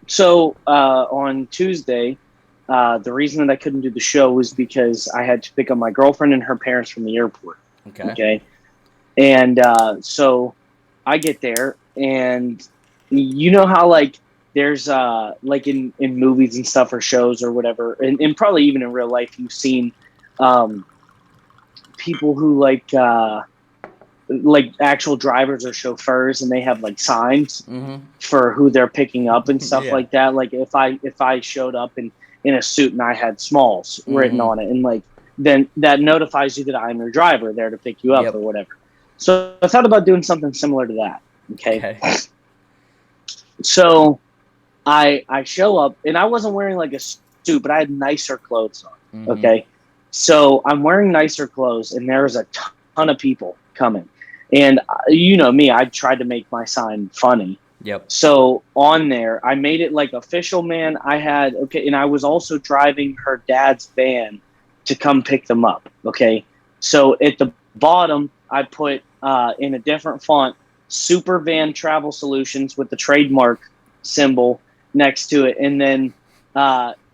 So on Tuesday, the reason that I couldn't do the show was because I had to pick up my girlfriend and her parents from the airport. Okay. Okay. And so I get there, and you know how like there's like in movies and stuff or shows or whatever, and probably even in real life, you've seen um, people who like actual drivers or chauffeurs, and they have like signs Mm-hmm. for who they're picking up and stuff Yeah. like that. Like if I showed up in a suit and I had Smalls written Mm-hmm. on it, and like then that notifies you that I'm your driver there to pick you up or Yep. whatever. So I thought about doing something similar to that. Okay. Okay. So I show up, and I wasn't wearing like a suit, but I had nicer clothes on. Mm-hmm. Okay. So I'm wearing nicer clothes, and there's a ton of people coming. And you know me, I tried to make my sign funny. Yep. So on there, I made it like official, man. And I was also driving her dad's van to come pick them up. Okay. So at the bottom, I put in a different font, Super Van Travel Solutions with the trademark symbol next to it. And then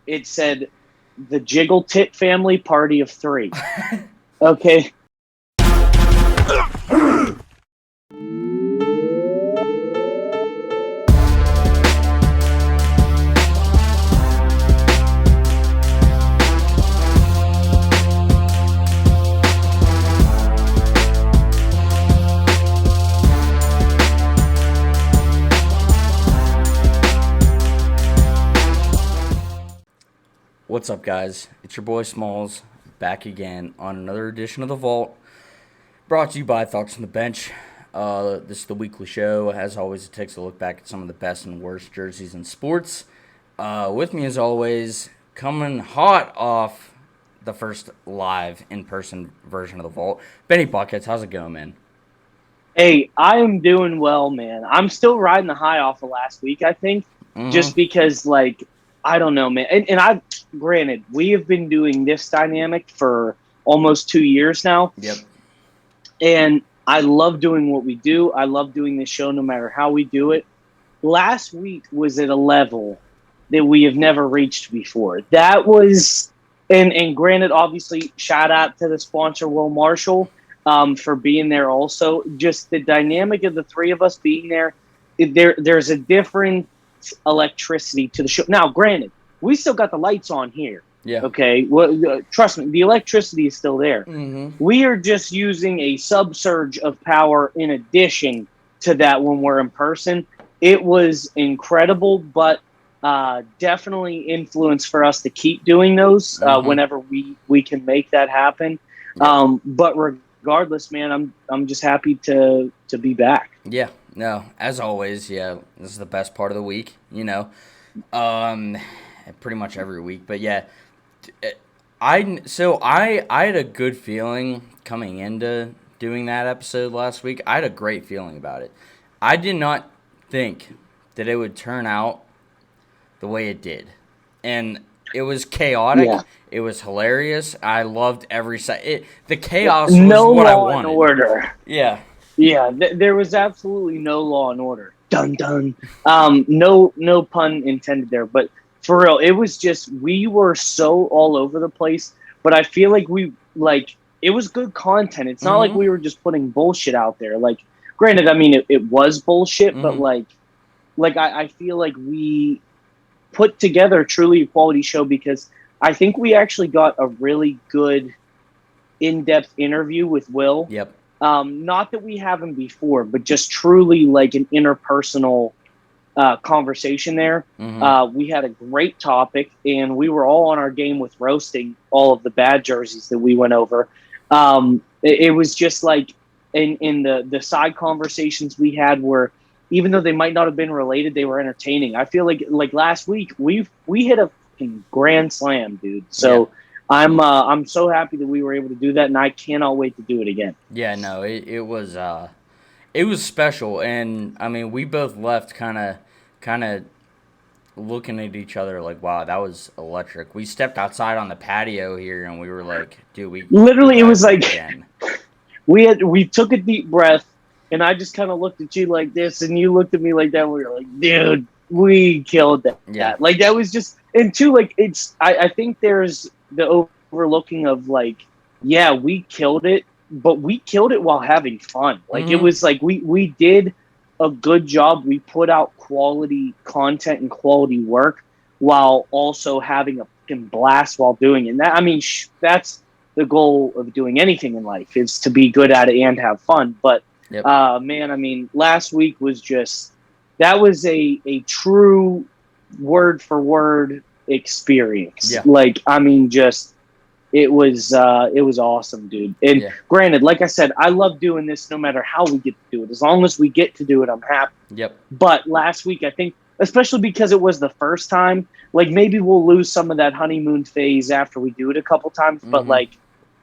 it said the Jiggle Tit Family Party of 3. Okay. What's up, guys? It's your boy Smalls back again on another edition of The Vault, brought to you by Thoughts on the Bench. This is the weekly show. As always, it takes a look back at some of the best and worst jerseys in sports. With me, as always, coming hot off the first live in-person version of The Vault, Benny Buckets. How's it going, man? Hey, I am doing well, man. I'm still riding the high off of last week, I think, just Mm-hmm. because, like, I don't know, man. Granted, we have been doing this dynamic for almost 2 years now, Yep. and I love doing what we do. I love doing this show no matter how we do it. Last week was at a level that we have never reached before. That was, and granted, obviously, shout out to the sponsor, Will Marshall, for being there also. Just the dynamic of the three of us being there, there's a different electricity to the show. Now, granted, we still got the lights on here. Yeah. Okay. Well, trust me, the electricity is still there. Mm-hmm. We are just using a subsurge of power in addition to that when we're in person. It was incredible, but definitely influence for us to keep doing those whenever we can make that happen. Yep. But regardless, man, I'm just happy to be back. Yeah, no, as always, yeah, this is the best part of the week, um, pretty much every week. But yeah, I had a good feeling coming into doing that episode last week. I had a great feeling about it. I did not think that it would turn out the way it did, and it was chaotic. Yeah. It was hilarious. I loved every second. The chaos No was what I law and wanted. order. Yeah. Yeah, there was absolutely no law and order. Dun dun. No pun intended there, but for real, it was just we were so all over the place. But I feel like it was good content. It's not like we were just putting bullshit out there. Like, granted, I mean it was bullshit, but I feel like we put together truly a quality show because I think we actually got a really good in-depth interview with Will. Yep. Not that we haven't before, but just truly like an interpersonal conversation there. We had a great topic, and we were all on our game with roasting all of the bad jerseys that we went over. It was just like in the side conversations we had were, even though they might not have been related, they were entertaining. I feel like last week we hit a fucking grand slam, dude. So. Yeah. I'm so happy that we were able to do that, and I cannot wait to do it again. Yeah, no, it was special, and I mean we both left kind of looking at each other like, wow, that was electric. We stepped outside on the patio here, and we were like, dude, we literally it was like again. we took a deep breath, and I just kind of looked at you like this, and you looked at me like that. And we were like, dude, we killed that. Yeah. Like that was just, and two, like I think there's the overlooking of like, yeah, we killed it, but we killed it while having fun. Like it was like we did a good job. We put out quality content and quality work while also having a fucking blast while doing it. And that, I mean, that's the goal of doing anything in life, is to be good at it and have fun. But man, I mean, last week was just, that was a true word for word experience. Yeah. Like, I mean, just it was awesome, dude. And granted, like I said, I love doing this no matter how we get to do it. As long as we get to do it, I'm happy. Yep. But last week, I think, especially because it was the first time, like maybe we'll lose some of that honeymoon phase after we do it a couple times. But like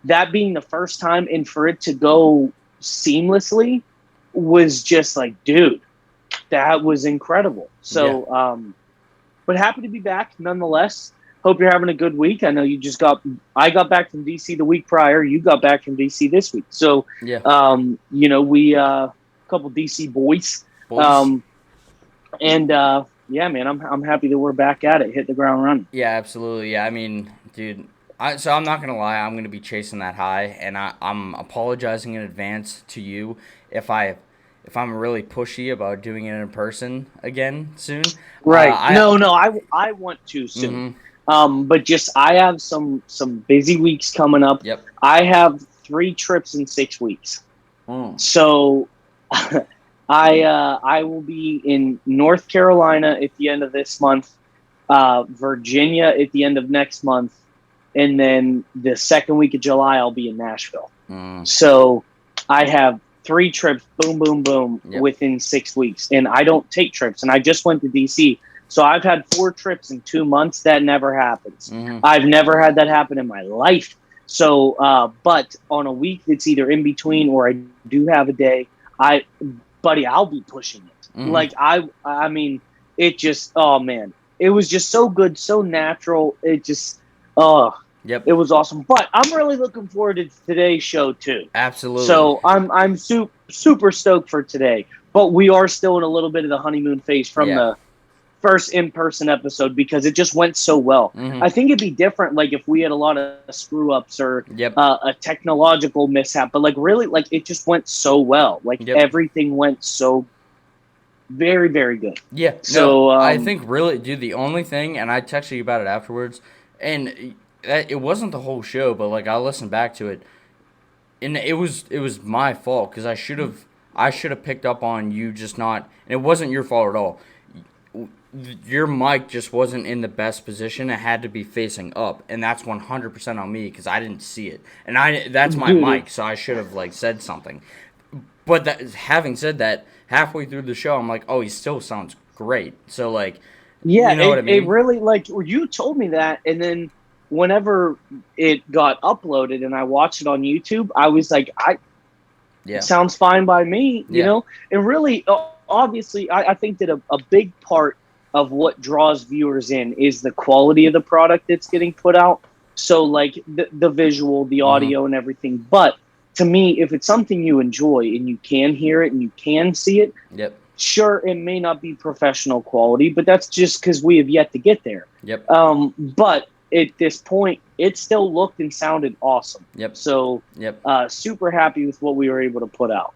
that being the first time and for it to go seamlessly was just like, dude, that was incredible. So, but happy to be back nonetheless. Hope you're having a good week. I know I got back from DC the week prior. You got back from DC this week. So, you know, we, a couple DC boys. Yeah, man, I'm happy that we're back at it. Hit the ground running. Yeah, absolutely. Yeah, I mean, dude, so I'm not going to lie. I'm going to be chasing that high, and I'm apologizing in advance to you if I'm really pushy about doing it in person again soon. Right. I want to soon. But just, I have some busy weeks coming up. Yep. I have 3 trips in 6 weeks. So I will be in North Carolina at the end of this month, Virginia at the end of next month, and then the second week of July I'll be in Nashville. So I have 3 trips, boom, boom, boom, within 6 weeks. And I don't take trips. And I just went to DC. So I've had 4 trips in 2 months. That never happens. I've never had that happen in my life. So, but on a week that's either in between or I do have a day, I'll be pushing it. Like I mean, it just, oh man, it was just so good, so natural. It just, it was awesome. But I'm really looking forward to today's show too. Absolutely. So I'm super stoked for today. But we are still in a little bit of the honeymoon phase from the first in-person episode because it just went so well. I think it'd be different like if we had a lot of screw-ups or a technological mishap, but like really, like it just went so well. Like everything went so very, very good. Yeah. So I think really, dude, the only thing, and I texted you about it afterwards, and it wasn't the whole show, but like I listened back to it, and it was my fault because I should have picked up on you just not, and it wasn't your fault at all. Your mic just wasn't in the best position. It had to be facing up, and that's 100% on me because I didn't see it. And that's my mic, so I should have like said something. But having said that, halfway through the show, I'm like, oh, he still sounds great. So like, yeah, you know what I mean? It really, like, you told me that, and then whenever it got uploaded and I watched it on YouTube, I was like, it sounds fine by me, you know. And really, obviously, I think that a big part of what draws viewers in is the quality of the product that's getting put out. So like the visual, the audio and everything. But to me, if it's something you enjoy and you can hear it and you can see it, sure, it may not be professional quality, but that's just because we have yet to get there. But at this point, it still looked and sounded awesome. So super happy with what we were able to put out.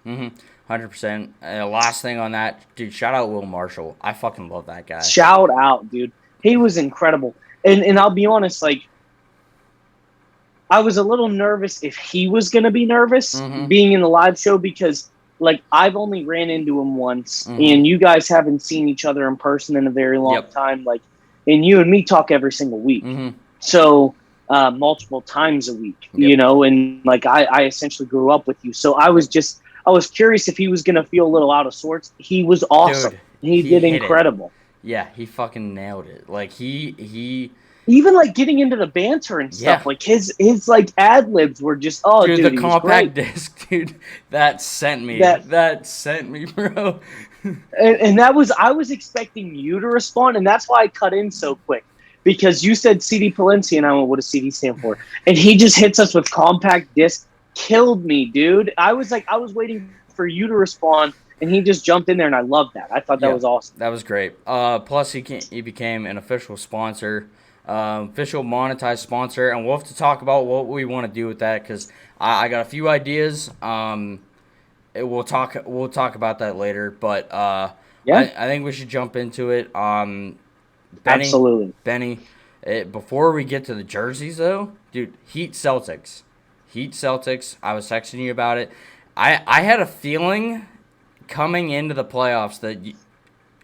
100%. Last thing on that, dude, shout out Will Marshall. I fucking love that guy. Shout out, dude. He was incredible. And I'll be honest, like, I was a little nervous if he was going to be nervous being in the live show because, like, I've only ran into him once, and you guys haven't seen each other in person in a very long time. Like, and you and me talk every single week. So, multiple times a week, you know, and, like, I essentially grew up with you. So I was curious if he was going to feel a little out of sorts. He was awesome. Dude, he did incredible. Yeah, he fucking nailed it. Like, he even, like, getting into the banter and stuff. Like, his like, ad-libs were just, dude, the compact disc, dude, that sent me. That sent me, bro. and that was, I was expecting you to respond, and that's why I cut in so quick. Because you said CD Palencia, and I went, what does CD stand for? And he just hits us with compact disc. Killed me, dude. I was waiting for you to respond, and he just jumped in there, and I loved that. I thought that was awesome. That was great. Plus, he became an official sponsor, official monetized sponsor, and we'll have to talk about what we want to do with that because I got a few ideas. We'll talk about that later, but I think we should jump into it. Absolutely, Benny. Before we get to the jerseys, though, dude, Heat Celtics. I was texting you about it. I had a feeling coming into the playoffs that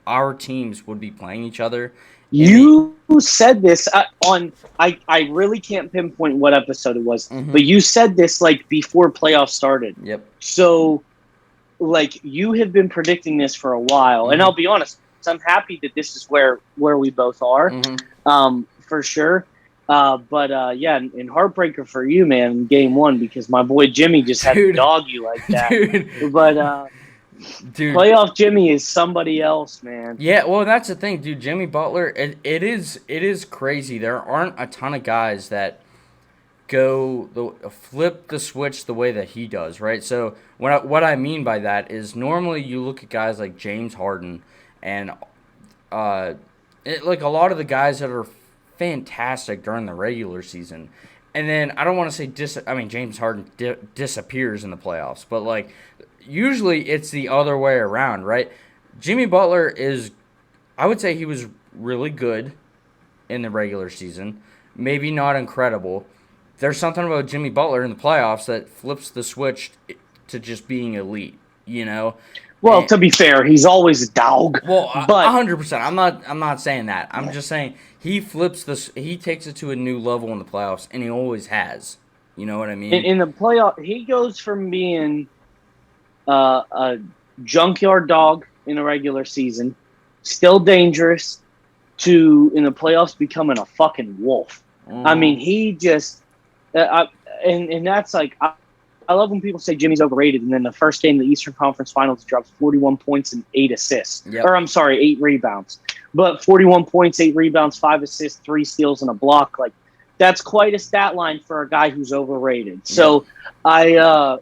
our teams would be playing each other. You said this on. I really can't pinpoint what episode it was, but you said this like before playoffs started. Yep. So, like, you have been predicting this for a while, and I'll be honest. I'm happy that this is where we both are, for sure. But and heartbreaker for you, man, in game one, because my boy Jimmy just had to dog you like that. Dude. But playoff Jimmy is somebody else, man. Yeah, well, that's the thing, dude. Jimmy Butler, it is crazy. There aren't a ton of guys that flip the switch the way that he does, right? So what I mean by that is normally you look at guys like James Harden and like a lot of the guys that are fantastic during the regular season, and then I don't want to say James Harden disappears in the playoffs, but like usually it's the other way around, right? Jimmy Butler I would say he was really good in the regular season, maybe not incredible. There's something about Jimmy Butler in the playoffs that flips the switch to just being elite, you know? Well, to be fair, he's always a dog. Well, 100%. I'm not saying that. I'm just saying he takes it to a new level in the playoffs, and he always has. You know what I mean? In the playoff, he goes from being a junkyard dog in a regular season, still dangerous, to in the playoffs becoming a fucking wolf. I mean, he just and that's like. I love when people say Jimmy's overrated, and then the first game of the Eastern Conference Finals drops 41 points and 8 assists. Yep. Or, I'm sorry, 8 rebounds. But 41 points, 8 rebounds, 5 assists, 3 steals, and a block. Like, that's quite a stat line for a guy who's overrated. So, I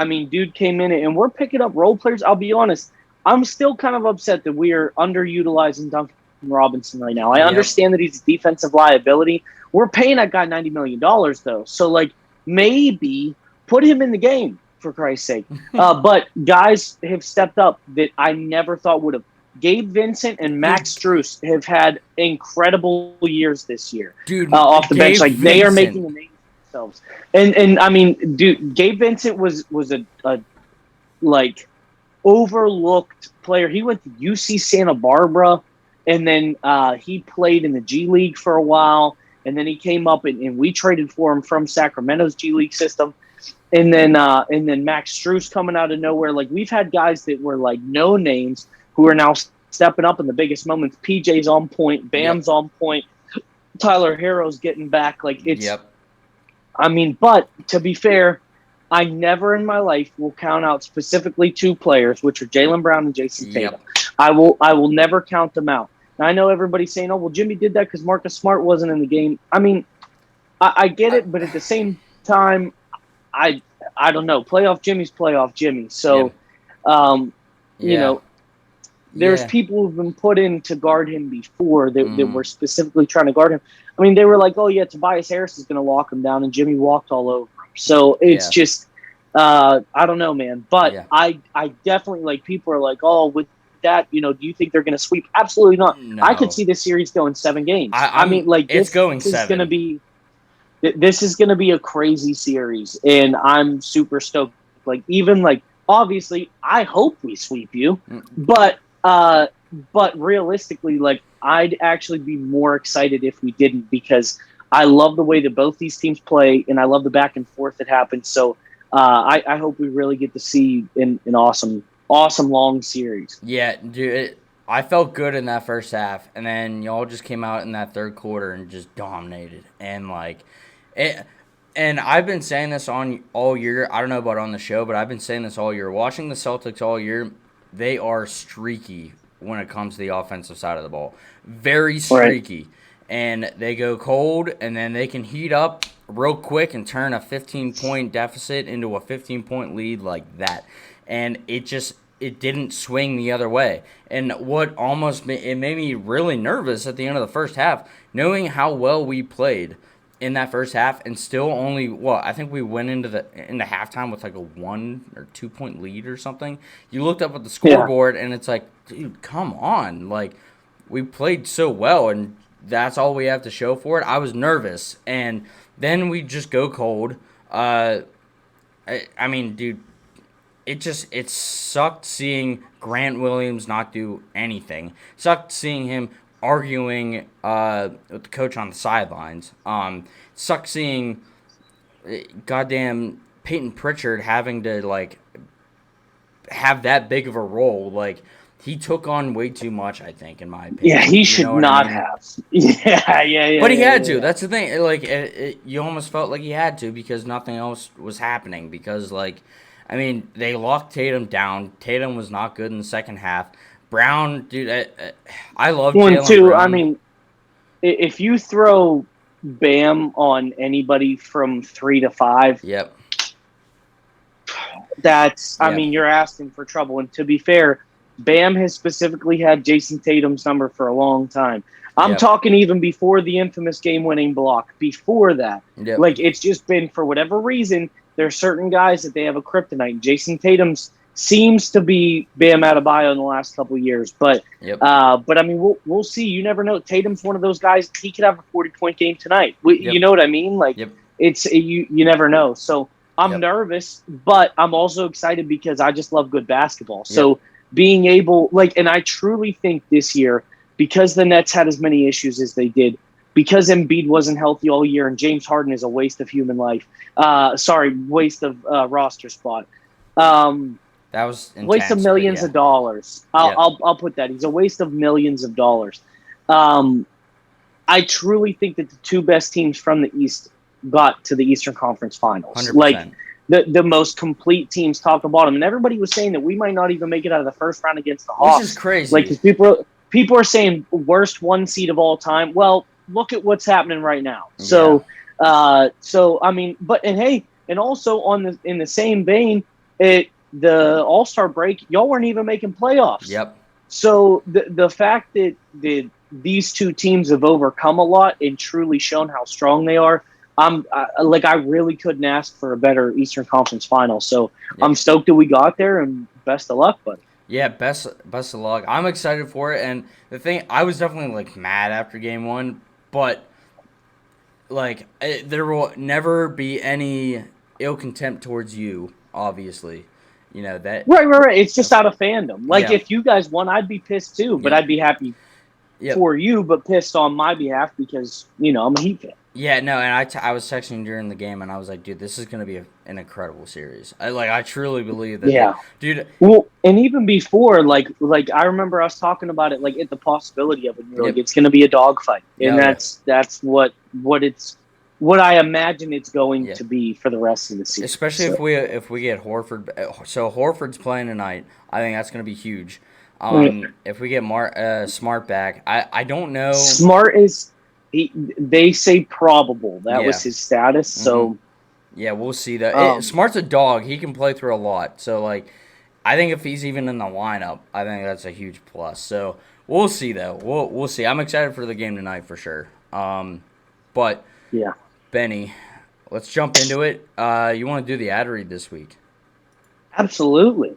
mean, dude came in, and we're picking up role players. I'll be honest, I'm still kind of upset that we are underutilizing Duncan Robinson right now. I understand that he's a defensive liability. We're paying that guy $90 million, though. So, like, maybe put him in the game, for Christ's sake. But guys have stepped up that I never thought would have. Gabe Vincent and Max Strus have had incredible years this year. Dude, off the bench. Like, they are making a name for themselves. And I mean, dude, Gabe Vincent was a like overlooked player. He went to UC Santa Barbara, and then he played in the G League for a while, and then he came up and we traded for him from Sacramento's G League system. And then Max Strus coming out of nowhere. Like, we've had guys that were like no names who are now stepping up in the biggest moments. PJ's on point, Bam's on point, Tyler Herro's getting back. Like, it's I mean, but to be fair, I never in my life will count out specifically 2 players, which are Jaylen Brown and Jason Tatum. I will never count them out. Now, I know everybody's saying, oh, well, Jimmy did that because Marcus Smart wasn't in the game. I mean, I get it, but at the same time, I don't know. Playoff Jimmy's playoff Jimmy. So, you know, there's people who've been put in to guard him before that were specifically trying to guard him. I mean, they were like, oh, yeah, Tobias Harris is going to lock him down, and Jimmy walked all over him. So it's just, I don't know, man. But I definitely, like, people are like, oh, with that, you know, do you think they're going to sweep? Absolutely not. No. I could see this series going 7 games. I mean, like, it's going 7. This is going to be a crazy series, and I'm super stoked. Like, even like, obviously, I hope we sweep you, but realistically, like, I'd actually be more excited if we didn't, because I love the way that both these teams play, and I love the back and forth that happens. So I hope we really get to see an awesome long series. Yeah, dude. I felt good in that first half, and then y'all just came out in that third quarter and just dominated. And, like, and I've been saying this all year. I don't know about on the show, but I've been saying this all year. Watching the Celtics all year, they are streaky when it comes to the offensive side of the ball. Very streaky. Right. And they go cold, and then they can heat up real quick and turn a 15-point deficit into a 15-point lead like that. And it just it didn't swing the other way. And what it made me really nervous at the end of the first half, knowing how well we played in that first half, and still only I think we went into halftime with like a 1 or 2 point lead or something. You looked up at the scoreboard and it's like, dude, come on, like we played so well and that's all we have to show for it. I was nervous, and then we just go cold. I mean, dude, it sucked seeing Grant Williams not do anything. Sucked seeing him arguing with the coach on the sidelines. Sucked seeing goddamn Peyton Pritchard having to like have that big of a role. Like he took on way too much, I think, in my opinion. Yeah, he should not have. Yeah. But he had to. That's the thing. Like you almost felt like he had to because nothing else was happening. Because like, I mean, they locked Tatum down. Tatum was not good in the second half. Brown, dude, I love Jaylen Brown. I mean, if you throw Bam on anybody from 3 to 5, yep. I mean, you're asking for trouble. And to be fair, Bam has specifically had Jason Tatum's number for a long time. I'm talking even before the infamous game-winning block. Before that, like it's just been for whatever reason. There are certain guys that they have a kryptonite. Jason Tatum's seems to be Bam Adebayo in the last couple of years, but I mean, we'll see. You never know. Tatum's one of those guys. He could have a 40-point game tonight. You know what I mean? Like it's you never know. So I'm nervous, but I'm also excited because I just love good basketball. So being able, and I truly think this year, because the Nets had as many issues as they did, because Embiid wasn't healthy all year, and James Harden is a waste of human life. Waste of roster spot. That was intense, waste of millions of dollars. I'll put that. He's a waste of millions of dollars. I truly think that the two best teams from the East got to the Eastern Conference Finals. 100%. Like the most complete teams, top to bottom. And everybody was saying that we might not even make it out of the first round against the Hawks. Which is crazy. Like people are saying worst one seed of all time. Well, look at what's happening right now. So I mean, and also in the same vein, the All-Star break, y'all weren't even making playoffs. Yep. So the fact that these two teams have overcome a lot and truly shown how strong they are, I really couldn't ask for a better Eastern Conference final. So I'm stoked that we got there, and best of luck, buddy. Yeah, best of luck. I'm excited for it, and the thing, I was definitely mad after game one, but there will never be any ill contempt towards you, obviously. You know that. Right. It's just out of fandom. If you guys won, I'd be pissed too, but I'd be happy for you, but pissed on my behalf because I'm a Heat fan. Yeah, no, and I was texting during the game, and I was like, dude, this is going to be an incredible series. I truly believe that. Yeah, dude. Well, and even before, I remember us talking about it, at the possibility of it. It's going to be a dogfight, and that's what I imagine it's going to be for the rest of the season. Especially if we get Horford. So Horford's playing tonight. I think that's going to be huge. If we get Smart back, I don't know. Smart is. They say probable. That was his status. So, we'll see that. Smart's a dog. He can play through a lot. So, I think if he's even in the lineup, I think that's a huge plus. So, we'll see, though. We'll see. I'm excited for the game tonight for sure. But, Benny, let's jump into it. You want to do the ad read this week? Absolutely.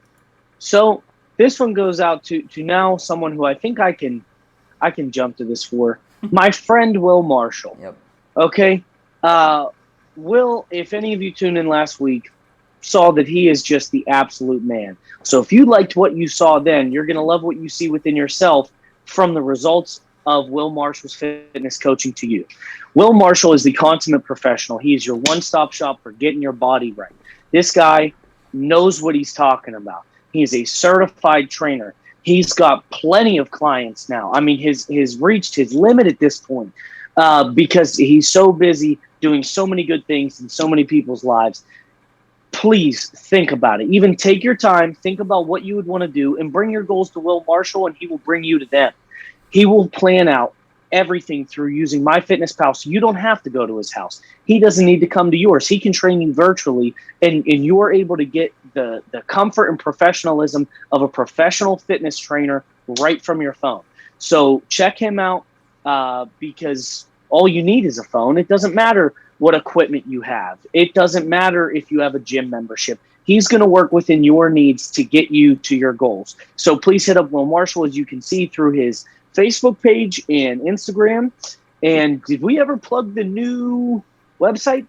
So, this one goes out to now someone who I think I can jump to this for. My friend Will Marshall. Yep. Okay. Will, if any of you tuned in last week, saw that he is just the absolute man. So if you liked what you saw then, you're going to love what you see within yourself from the results of Will Marshall's fitness coaching to you. Will Marshall is the consummate professional. He is your one-stop shop for getting your body right. This guy knows what he's talking about. He is a certified trainer. He's got plenty of clients now. I mean, his reached his limit at this point because he's so busy doing so many good things in so many people's lives. Please think about it. Even take your time, think about what you would want to do, and bring your goals to Will Marshall, and he will bring you to them. He will plan out everything through using MyFitnessPal, so you don't have to go to his house. He doesn't need to come to yours. He can train you virtually, and you're able to get the comfort and professionalism of a professional fitness trainer right from your phone. So check him out because all you need is a phone. It doesn't matter what equipment you have. It doesn't matter if you have a gym membership. He's going to work within your needs to get you to your goals. So please hit up Will Marshall, as you can see through his Facebook page and Instagram. And did we ever plug the new website?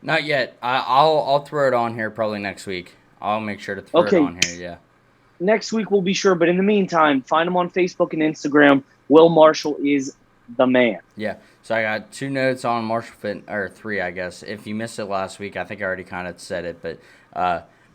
Not yet. I'll throw it on here probably next week. I'll make sure to throw it on here, yeah. Next week we'll be sure, but in the meantime, find him on Facebook and Instagram. Will Marshall is the man. Yeah. So I got 2 notes on Marshall Fit, or 3, I guess. If you missed it last week, I think I already kind of said it, but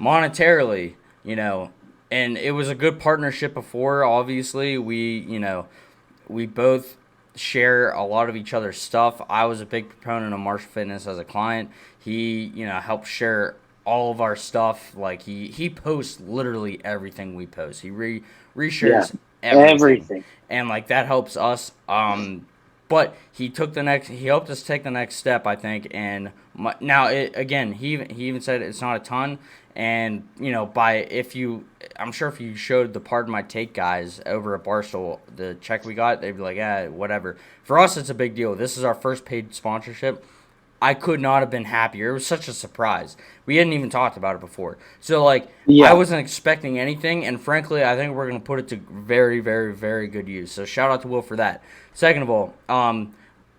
monetarily, and it was a good partnership before. Obviously, we both share a lot of each other's stuff. I was a big proponent of Marshall Fitness as a client. He, helped share all of our stuff. Like he posts literally everything we post. He reshares everything. And like that helps us. But he helped us take the next step, I think. And he even said it's not a ton. And I'm sure if you showed the Pardon My Take guys over at Barstool the check we got, they'd be like, whatever. For us, it's a big deal. This is our first paid sponsorship. I could not have been happier. It was such a surprise. We hadn't even talked about it before. So, I wasn't expecting anything, and frankly, I think we're going to put it to very, very, very good use. So, shout out to Will for that. Second of all,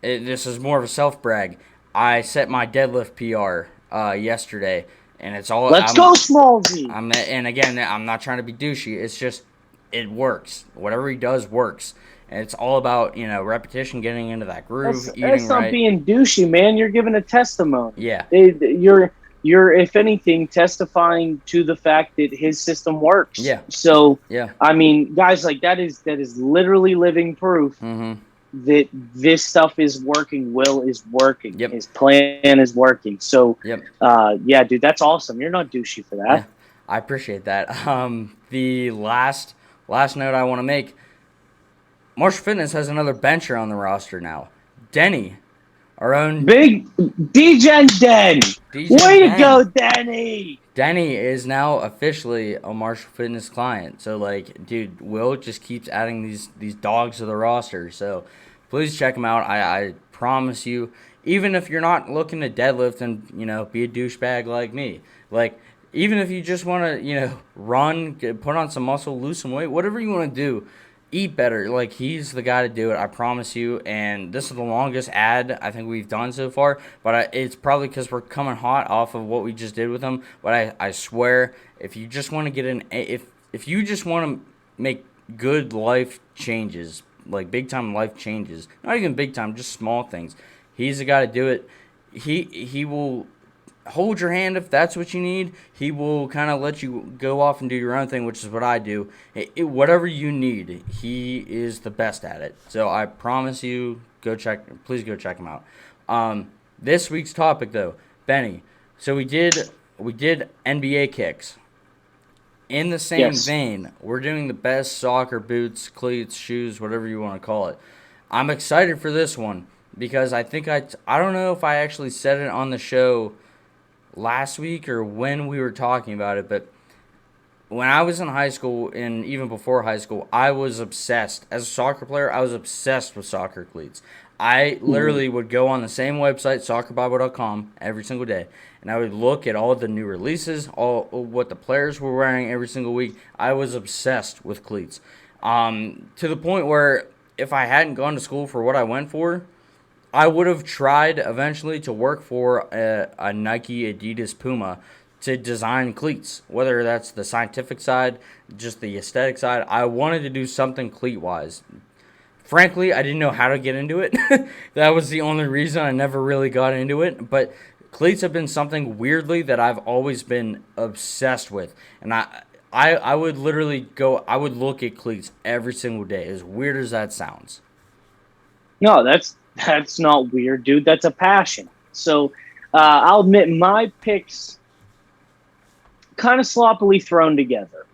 this is more of a self-brag. I set my deadlift PR yesterday, and it's all... Let's go, Smallsy! And again, I'm not trying to be douchey. It's just, it works. Whatever he does works. And it's all about, repetition, getting into that groove, eating right. That's not being douchey, man. You're giving a testimony. Yeah. You're, if anything, testifying to the fact that his system works. Yeah. So, yeah. I mean, guys, that is literally living proof that this stuff is working. Will is working. Yep. His plan is working. So, yep. Yeah, dude, that's awesome. You're not douchey for that. Yeah, I appreciate that. The last note I want to make, Marshall Fitness has another bencher on the roster now. Denny, our own... Big DJ Den! Way to go, Denny! Denny is now officially a Marshall Fitness client. So, dude, Will just keeps adding these dogs to the roster. So, please check him out. I promise you, even if you're not looking to deadlift and, be a douchebag like me, even if you just want to, run, put on some muscle, lose some weight, whatever you want to do, eat better. He's the guy to do it, I promise you. And this is the longest ad I think we've done so far, but it's probably because we're coming hot off of what we just did with him. But I swear, if you just want to get if you just want to make good life changes, big time life changes, not even big time, just small things, he's the guy to do it. He will hold your hand if that's what you need. He will kind of let you go off and do your own thing, which is what I do. Whatever you need, he is the best at it. So I promise you, please go check him out. This week's topic, though, Benny. So we did NBA kicks. In the same vein, we're doing the best soccer boots, cleats, shoes, whatever you want to call it. I'm excited for this one because I think I don't know if I actually said it on the show last week or when we were talking about it, but when I was in high school and even before high school, I was obsessed. As a soccer player, I was obsessed with soccer cleats. I literally would go on the same website, soccerbible.com, every single day, and I would look at all the new releases, all what the players were wearing every single week. I was obsessed with cleats, to the point where if I hadn't gone to school for what I went for, I would have tried eventually to work for a Nike, Adidas, Puma to design cleats, whether that's the scientific side, just the aesthetic side. I wanted to do something cleat-wise. Frankly, I didn't know how to get into it. That was the only reason I never really got into it. But cleats have been something weirdly that I've always been obsessed with. And I would literally I would look at cleats every single day, as weird as that sounds. No, that's not weird, dude. That's a passion. So I'll admit my picks kind of sloppily thrown together.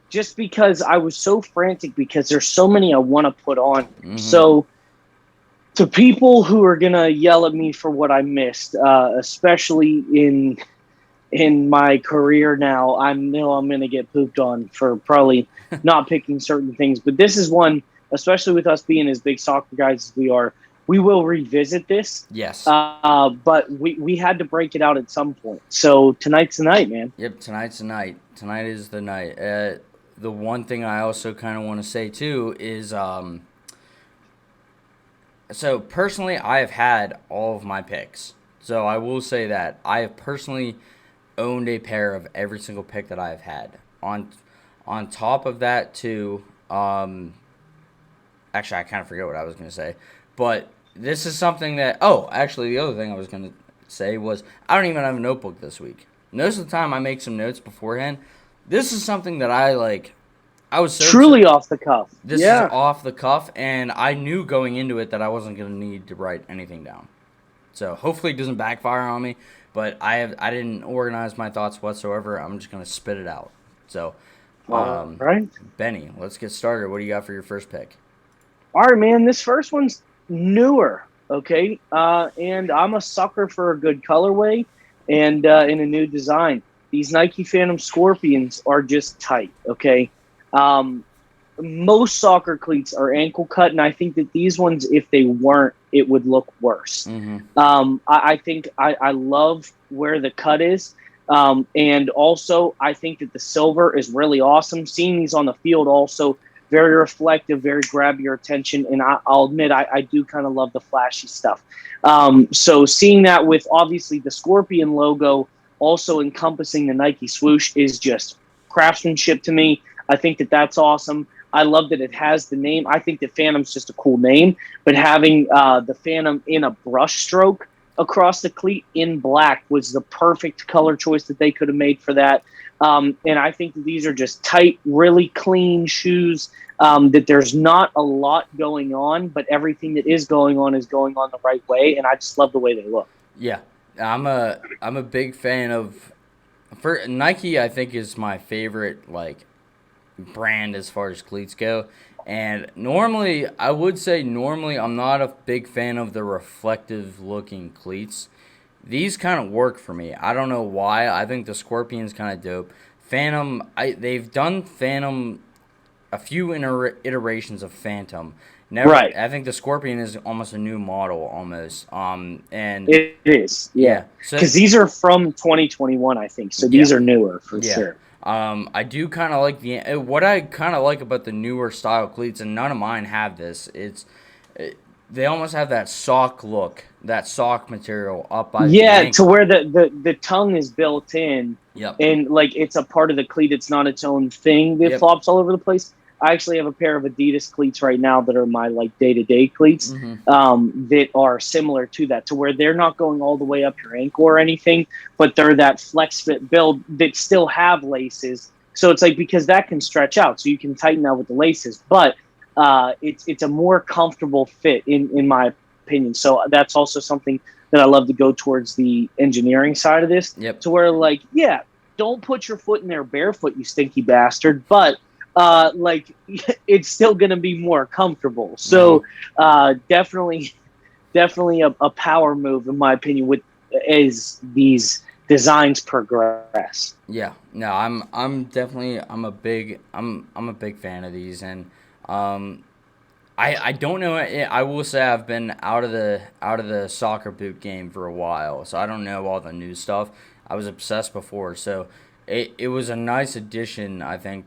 Just because I was so frantic because there's so many I want to put on. Mm-hmm. So to people who are going to yell at me for what I missed, especially in in my career now, I know I'm going to get pooped on for probably not picking certain things. But this is one, especially with us being as big soccer guys as we are, we will revisit this. Yes. But we had to break it out at some point. So tonight's the night, man. Yep, tonight's the night. Tonight is the night. The one thing I also kind of want to say, too, is so personally, I have had all of my picks. So I will say that. I have personally owned a pair of every single pick that I have had. On top of that, too, actually, I kind of forget what I was going to say. But this is something that, actually, the other thing I was going to say was I don't even have a notebook this week. Most of the time I make some notes beforehand. This is something that I was so truly off the cuff. This is off the cuff, and I knew going into it that I wasn't going to need to write anything down. So hopefully it doesn't backfire on me, but I didn't organize my thoughts whatsoever. I'm just going to spit it out. So, right. Benny, let's get started. What do you got for your first pick? All right, man. This first one's newer, okay? And I'm a sucker for a good colorway and in a new design. These Nike Phantom Scorpions are just tight, okay? Most soccer cleats are ankle cut, and I think that these ones, if they weren't, it would look worse. Mm-hmm. I think I love where the cut is. And also, I think that the silver is really awesome. Seeing these on the field also very reflective, very grab your attention. And I'll admit, I do kind of love the flashy stuff. So seeing that with obviously the Scorpion logo also encompassing the Nike swoosh is just craftsmanship to me. I think that that's awesome. I love that it has the name. I think that Phantom's just a cool name, but having the Phantom in a brush stroke across the cleat in black was the perfect color choice that they could have made for that. And I think that these are just tight, really clean shoes, that there's not a lot going on, but everything that is going on the right way, and I just love the way they look. Yeah, I'm a big fan of Nike. I think is my favorite brand as far as cleats go. And normally I'm not a big fan of the reflective looking cleats. These kind of work for me. I don't know why. I think the Scorpion's kind of dope. Phantom, they've done Phantom, a few iterations of Phantom. Never, right. I think the Scorpion is almost a new model, almost. And it is, yeah. Because these are from 2021, I think. So these are newer for sure. I do kind of like what I kind of like about the newer style cleats, and none of mine have this. They almost have that sock look, that sock material up by the ankle. To where the tongue is built in. Yep. And it's a part of the cleat. It's not its own thing that flops all over the place. I actually have a pair of Adidas cleats right now that are my day-to-day cleats, that are similar to that, to where they're not going all the way up your ankle or anything, but they're that flex fit build that still have laces. So it's because that can stretch out, so you can tighten that with the laces, but it's a more comfortable fit in my opinion. So that's also something that I love to go towards the engineering side of this, to where don't put your foot in there barefoot, you stinky bastard, but it's still going to be more comfortable. So definitely a power move, in my opinion, as these designs progress. Yeah, no, I'm a big fan of these, and I don't know. I will say I've been out of the soccer boot game for a while, so I don't know all the new stuff. I was obsessed before, so it was a nice addition, I think,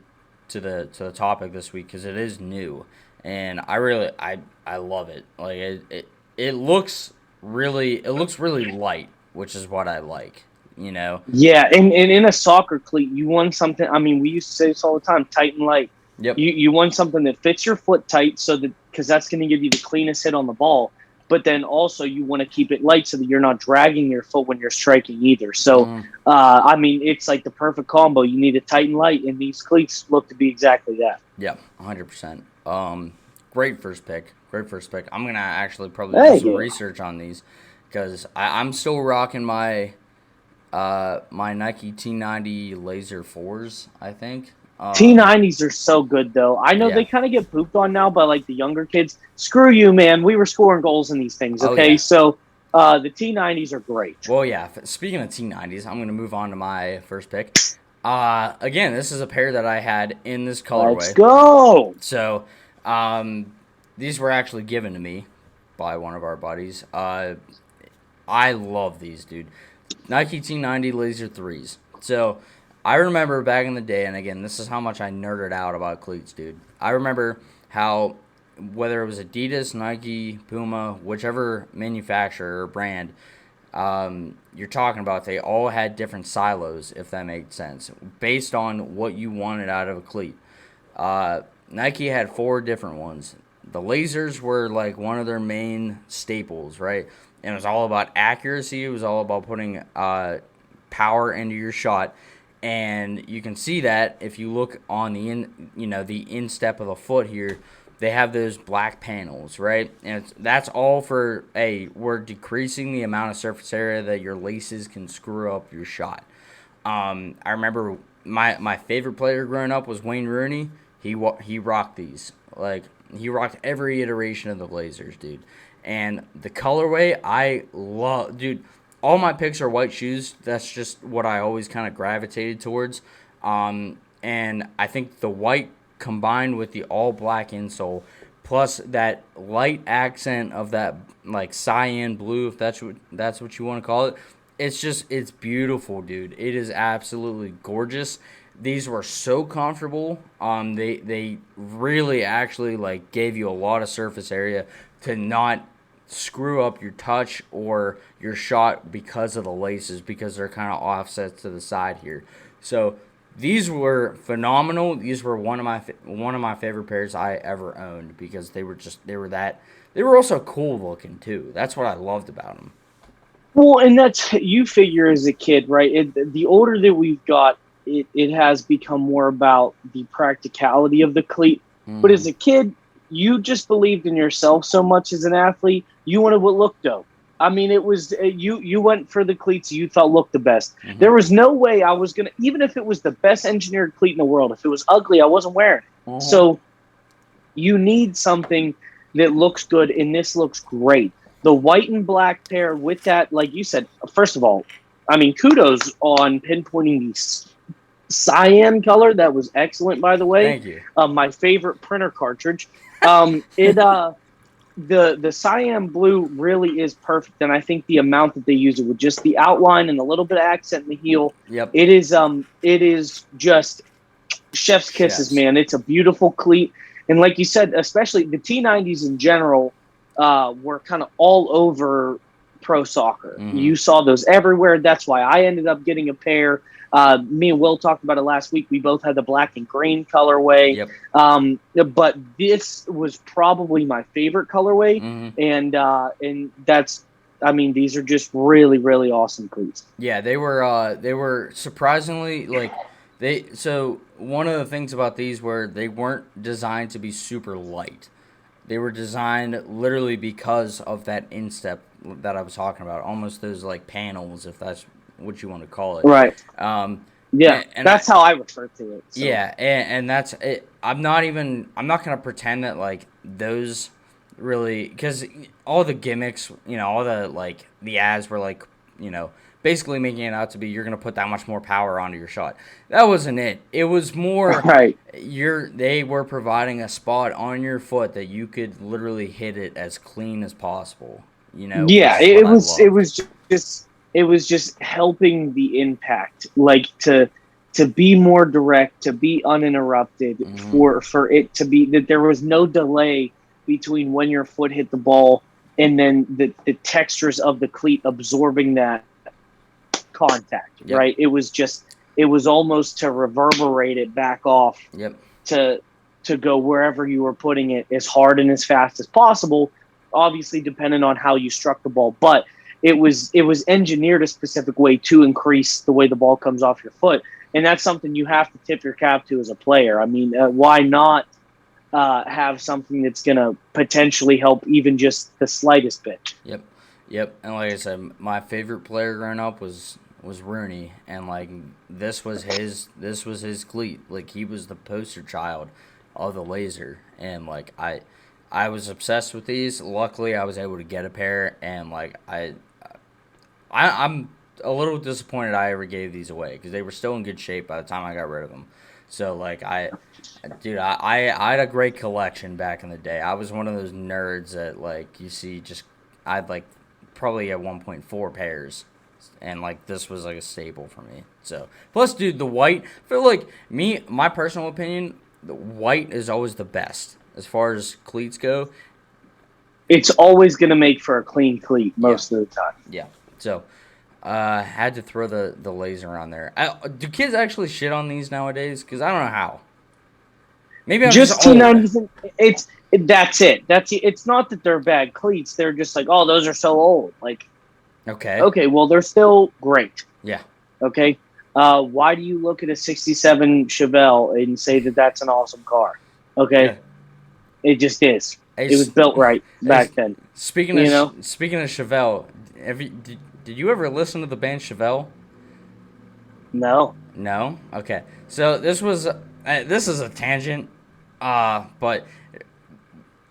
to the topic this week, because it is new, and I love it. It looks really light, which is what I like. Yeah, and in a soccer cleat, you want something. I mean, we used to say this all the time: tight and light. Yep. You want something that fits your foot tight, because that's going to give you the cleanest hit on the ball. But then also you want to keep it light so that you're not dragging your foot when you're striking either. So, I mean, it's like the perfect combo. You need it tight and light, and these cleats look to be exactly that. Yeah, 100%. Great first pick. I'm going to actually probably do some research on these, because I'm still rocking my my Nike T90 Laser 4s, I think. T90s are so good, though. I know they kind of get pooped on now by the younger kids. Screw you, man. We were scoring goals in these things, okay? So The T90s are great. Well, yeah. Speaking of T90s, I'm going to move on to my first pick. Again, this is a pair that I had in this colorway. Let's go. So, these were actually given to me by one of our buddies. I love these, dude. Nike T90 Laser 3s. So, I remember back in the day, and again, this is how much I nerded out about cleats, dude. I remember how, whether it was Adidas, Nike, Puma, whichever manufacturer or brand you're talking about, they all had different silos, if that makes sense, based on what you wanted out of a cleat. Nike had 4 different ones. The lasers were like one of their main staples, right? And it was all about accuracy. It was all about putting power into your shot. And you can see that if you look on the instep of the foot here, they have those black panels, right? And that's all for we're decreasing the amount of surface area that your laces can screw up your shot. I remember my favorite player growing up was Wayne Rooney. He rocked these. Like, he rocked every iteration of the lasers, dude. And the colorway, I love, dude. All my picks are white shoes. That's just what I always kind of gravitated towards. And I think the white combined with the all black insole, plus that light accent of that like cyan blue, if that's what you want to call it, it's beautiful, dude. It is absolutely gorgeous. These were so comfortable. They really actually like gave you a lot of surface area to not screw up your touch or your shot because of the laces, because they're kind of offset to the side here. So these were phenomenal. These were one of my favorite pairs I ever owned, because they were also cool looking too. That's what I loved about them. Well, and that's, you figure as a kid, right? The older that we've got, it has become more about the practicality of the cleat. Mm-hmm. But as a kid, you just believed in yourself so much as an athlete. You wanted what looked dope. I mean, it was you went for the cleats you thought looked the best. Mm-hmm. There was no way I was gonna, even if it was the best engineered cleat in the world, if it was ugly, I wasn't wearing it. Mm-hmm. So you need something that looks good, and this looks great. The white and black pair with that, like you said, first of all, I mean, kudos on pinpointing the cyan color. That was excellent, by the way. Thank you. My favorite printer cartridge. The cyan blue really is perfect, and I think the amount that they use it with just the outline and a little bit of accent in the heel, yep, it is just chef's kisses, man. It's a beautiful cleat, and like you said, especially the T90s in general were kind of all over pro soccer. Mm-hmm. You saw those everywhere. That's why I ended up getting a pair. Me and Will talked about it last week. We both had the black and green colorway. Yep. But this was probably my favorite colorway. Mm-hmm. And that's, I mean, these are just really, really awesome cleats. Yeah, they were surprisingly so one of the things about these were they weren't designed to be super light. They were designed literally because of that instep that I was talking about, almost those like panels, if that's what you want to call it. Right. Yeah, and that's how I refer to it. So. Yeah, and that's it. I'm not going to pretend that like those really, because all the gimmicks, all the like the ads were like, basically making it out to be you're going to put that much more power onto your shot. That wasn't it. It was more right. They were providing a spot on your foot that you could literally hit it as clean as possible. Yeah, it was just helping the impact, like to be more direct, to be uninterrupted, mm-hmm. for it to be that there was no delay between when your foot hit the ball and then the textures of the cleat absorbing that contact. Yep. Right? It was almost to reverberate it back off. Yep. To go wherever you were putting it as hard and as fast as possible, obviously depending on how you struck the ball, but it was engineered a specific way to increase the way the ball comes off your foot, and that's something you have to tip your cap to as a player. I mean, why not have something that's going to potentially help even just the slightest bit? Yep. And like I said, my favorite player growing up was Rooney, and like this was his cleat. Like, he was the poster child of the laser, and like I I was obsessed with these. Luckily, I was able to get a pair, and like I'm a little disappointed I ever gave these away because they were still in good shape by the time I got rid of them. So like dude, I had a great collection back in the day. I was one of those nerds that like you see just I'd like probably at 1.4 pairs, and like this was like a staple for me. So plus, dude, the white for like me, my personal opinion, the white is always the best as far as cleats go. It's always going to make for a clean cleat most Yeah. of the time. Yeah. So had to throw the laser on there. Do kids actually shit on these nowadays? Because I don't know how. Maybe I'm Just just old. T90s. That's it. It's not that they're bad cleats. They're just like, oh, those are so old. Like, okay, well, they're still great. Yeah. Okay. Why do you look at a '67 Chevelle and say that that's an awesome car? Okay, Yeah. it just is. Hey, It was built right back then. Speaking of Chevelle, did you ever listen to the band Chevelle? No. No. Okay. So this is a tangent, but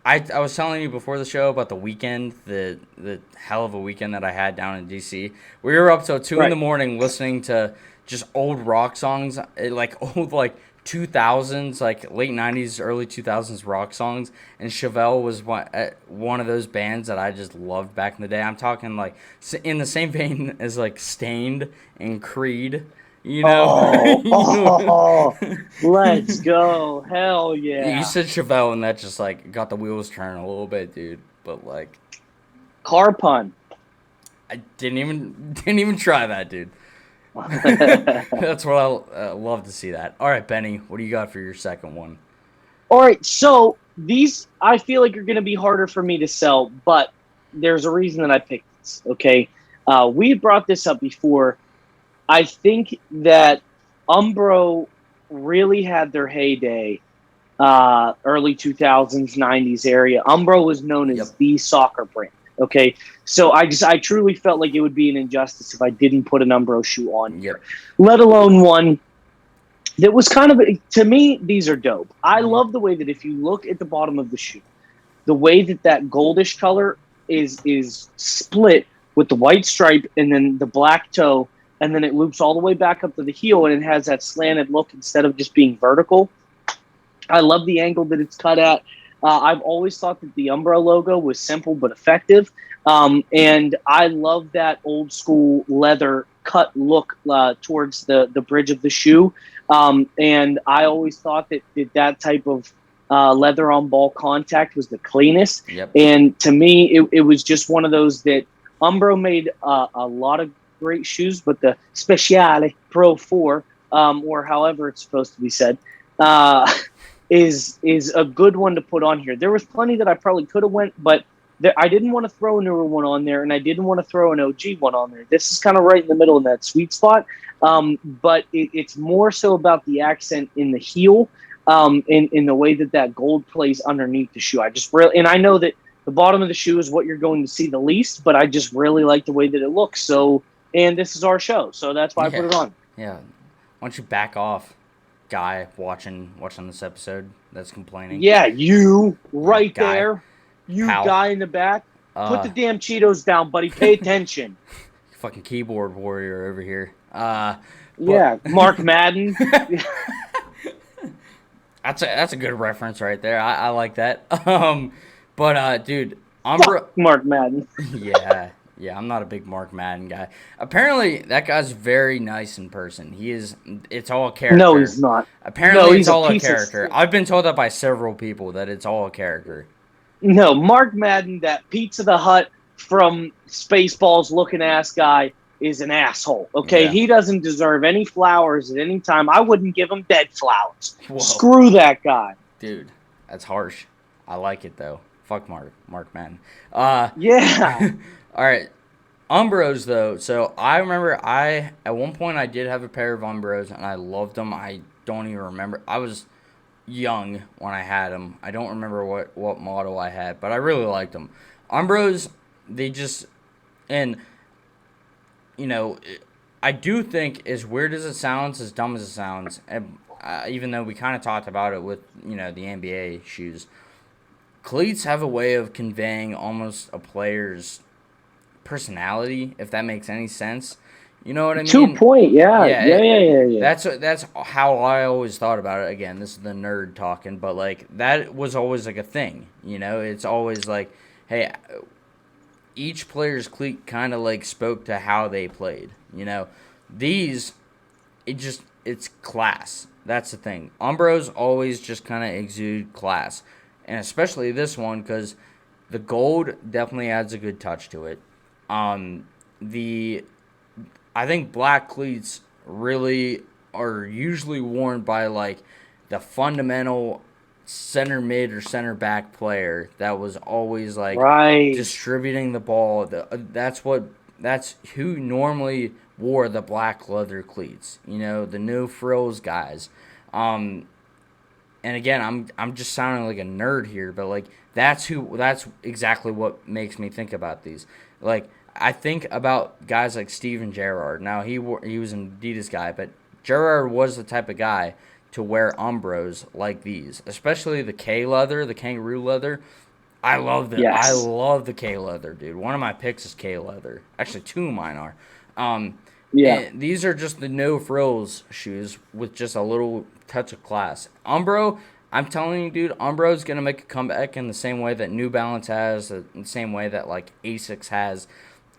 I was telling you before the show about the weekend, the hell of a weekend that I had down in DC. We were up till 2 in the morning listening to just old rock songs, like old like 2000s, like late 90s, early 2000s rock songs. And Chevelle was one of those bands that I just loved back in the day. I'm talking like in the same vein as like Stained and Creed. You know? Let's go. Hell yeah. You said Chevelle, and that just, like, got the wheels turning a little bit, dude. But, like... Car pun. I didn't even try that, dude. That's what I love to see that. All right, Benny, what do you got for your second one? All right, so these, I feel like are going to be harder for me to sell, but there's a reason that I picked this, okay? We brought this up before. I think that Umbro really had their heyday early 2000s, 90s area. Umbro was known as the soccer brand, okay? So I truly felt like it would be an injustice if I didn't put an Umbro shoe on here, let alone one that was kind of, to me, these are dope. I love the way that if you look at the bottom of the shoe, the way that goldish color is split with the white stripe and then the black toe, and then it loops all the way back up to the heel, and it has that slanted look instead of just being vertical. I love the angle that it's cut at. I've always thought that the Umbro logo was simple but effective, and I love that old school leather cut look towards the bridge of the shoe. And I always thought that type of leather on ball contact was the cleanest. And to me, it was just one of those that Umbro made a lot of great shoes, but the Speciale Pro 4, or however it's supposed to be said, is a good one to put on here. There was plenty that I probably could have went, but I didn't want to throw a newer one on there, and I didn't want to throw an OG one on there. This is kind of right in the middle in that sweet spot, but it's more so about the accent in the heel, in the way that gold plays underneath the shoe. And I know that the bottom of the shoe is what you're going to see the least, but I just really like the way that it looks. So, and this is our show, so that's why I put it on. Yeah. Why don't you back off, guy watching this episode that's complaining? Yeah, you right guy. there. You Pal. guy in the back. Put the damn Cheetos down, buddy. Pay attention. Fucking keyboard warrior over here. Yeah, Mark Madden. That's a good reference right there. I like that. But dude, Umbro. Fuck Mark Madden. Yeah, I'm not a big Mark Madden guy. Apparently, that guy's very nice in person. It's all a character. No, he's not. Apparently, it's all a character. I've been told that by several people that it's all a character. No, Mark Madden, that Pizza the Hut from Spaceballs looking ass guy, is an asshole. Okay, He doesn't deserve any flowers at any time. I wouldn't give him dead flowers. Whoa. Screw that guy, dude. That's harsh. I like it though. Fuck Mark Madden. Yeah. All right. Umbros, though. So, I remember at one point, I did have a pair of Umbros, and I loved them. I don't even remember. I was young when I had them. I don't remember what model I had, but I really liked them. Umbros, they just, and, you know, I do think, as weird as it sounds, as dumb as it sounds, and even though we kind of talked about it with, you know, the NBA shoes, cleats have a way of conveying almost a player's personality, if that makes any sense. You know what I mean? 2 point, yeah. Yeah. That's how I always thought about it. Again, this is the nerd talking, but like that was always like a thing. You know, it's always like, hey, each player's cleat kind of like spoke to how they played. You know, these it's class. That's the thing. Umbros always just kind of exude class, and especially this one because the gold definitely adds a good touch to it. The I think black cleats really are usually worn by like the fundamental center mid or center back player that was always like Right. distributing the ball. That's who normally wore the black leather cleats. You know, the no frills guys. And again, I'm just sounding like a nerd here, but like that's exactly what makes me think about these. Like I think about guys like Steven Gerrard. Now he was an Adidas guy, but Gerrard was the type of guy to wear Umbros like these, especially the K leather, the kangaroo leather. I love it. Yes. I love the K leather, dude. One of my picks is K leather. Actually, two of mine are. And these are just the no frills shoes with just a little touch of class. Umbro, I'm telling you, dude, Umbro is gonna make a comeback in the same way that New Balance has, in the same way that like Asics has.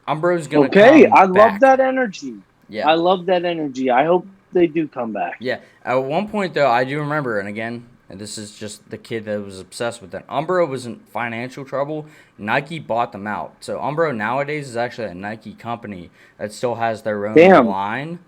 Umbro's gonna come I back. love that energy. Yeah. I love that energy. I hope they do come back. Yeah. At one point, though, I do remember, and again, this is just the kid that was obsessed with it. Umbro was in financial trouble. Nike bought them out. So Umbro nowadays is actually a Nike company that still has their own line.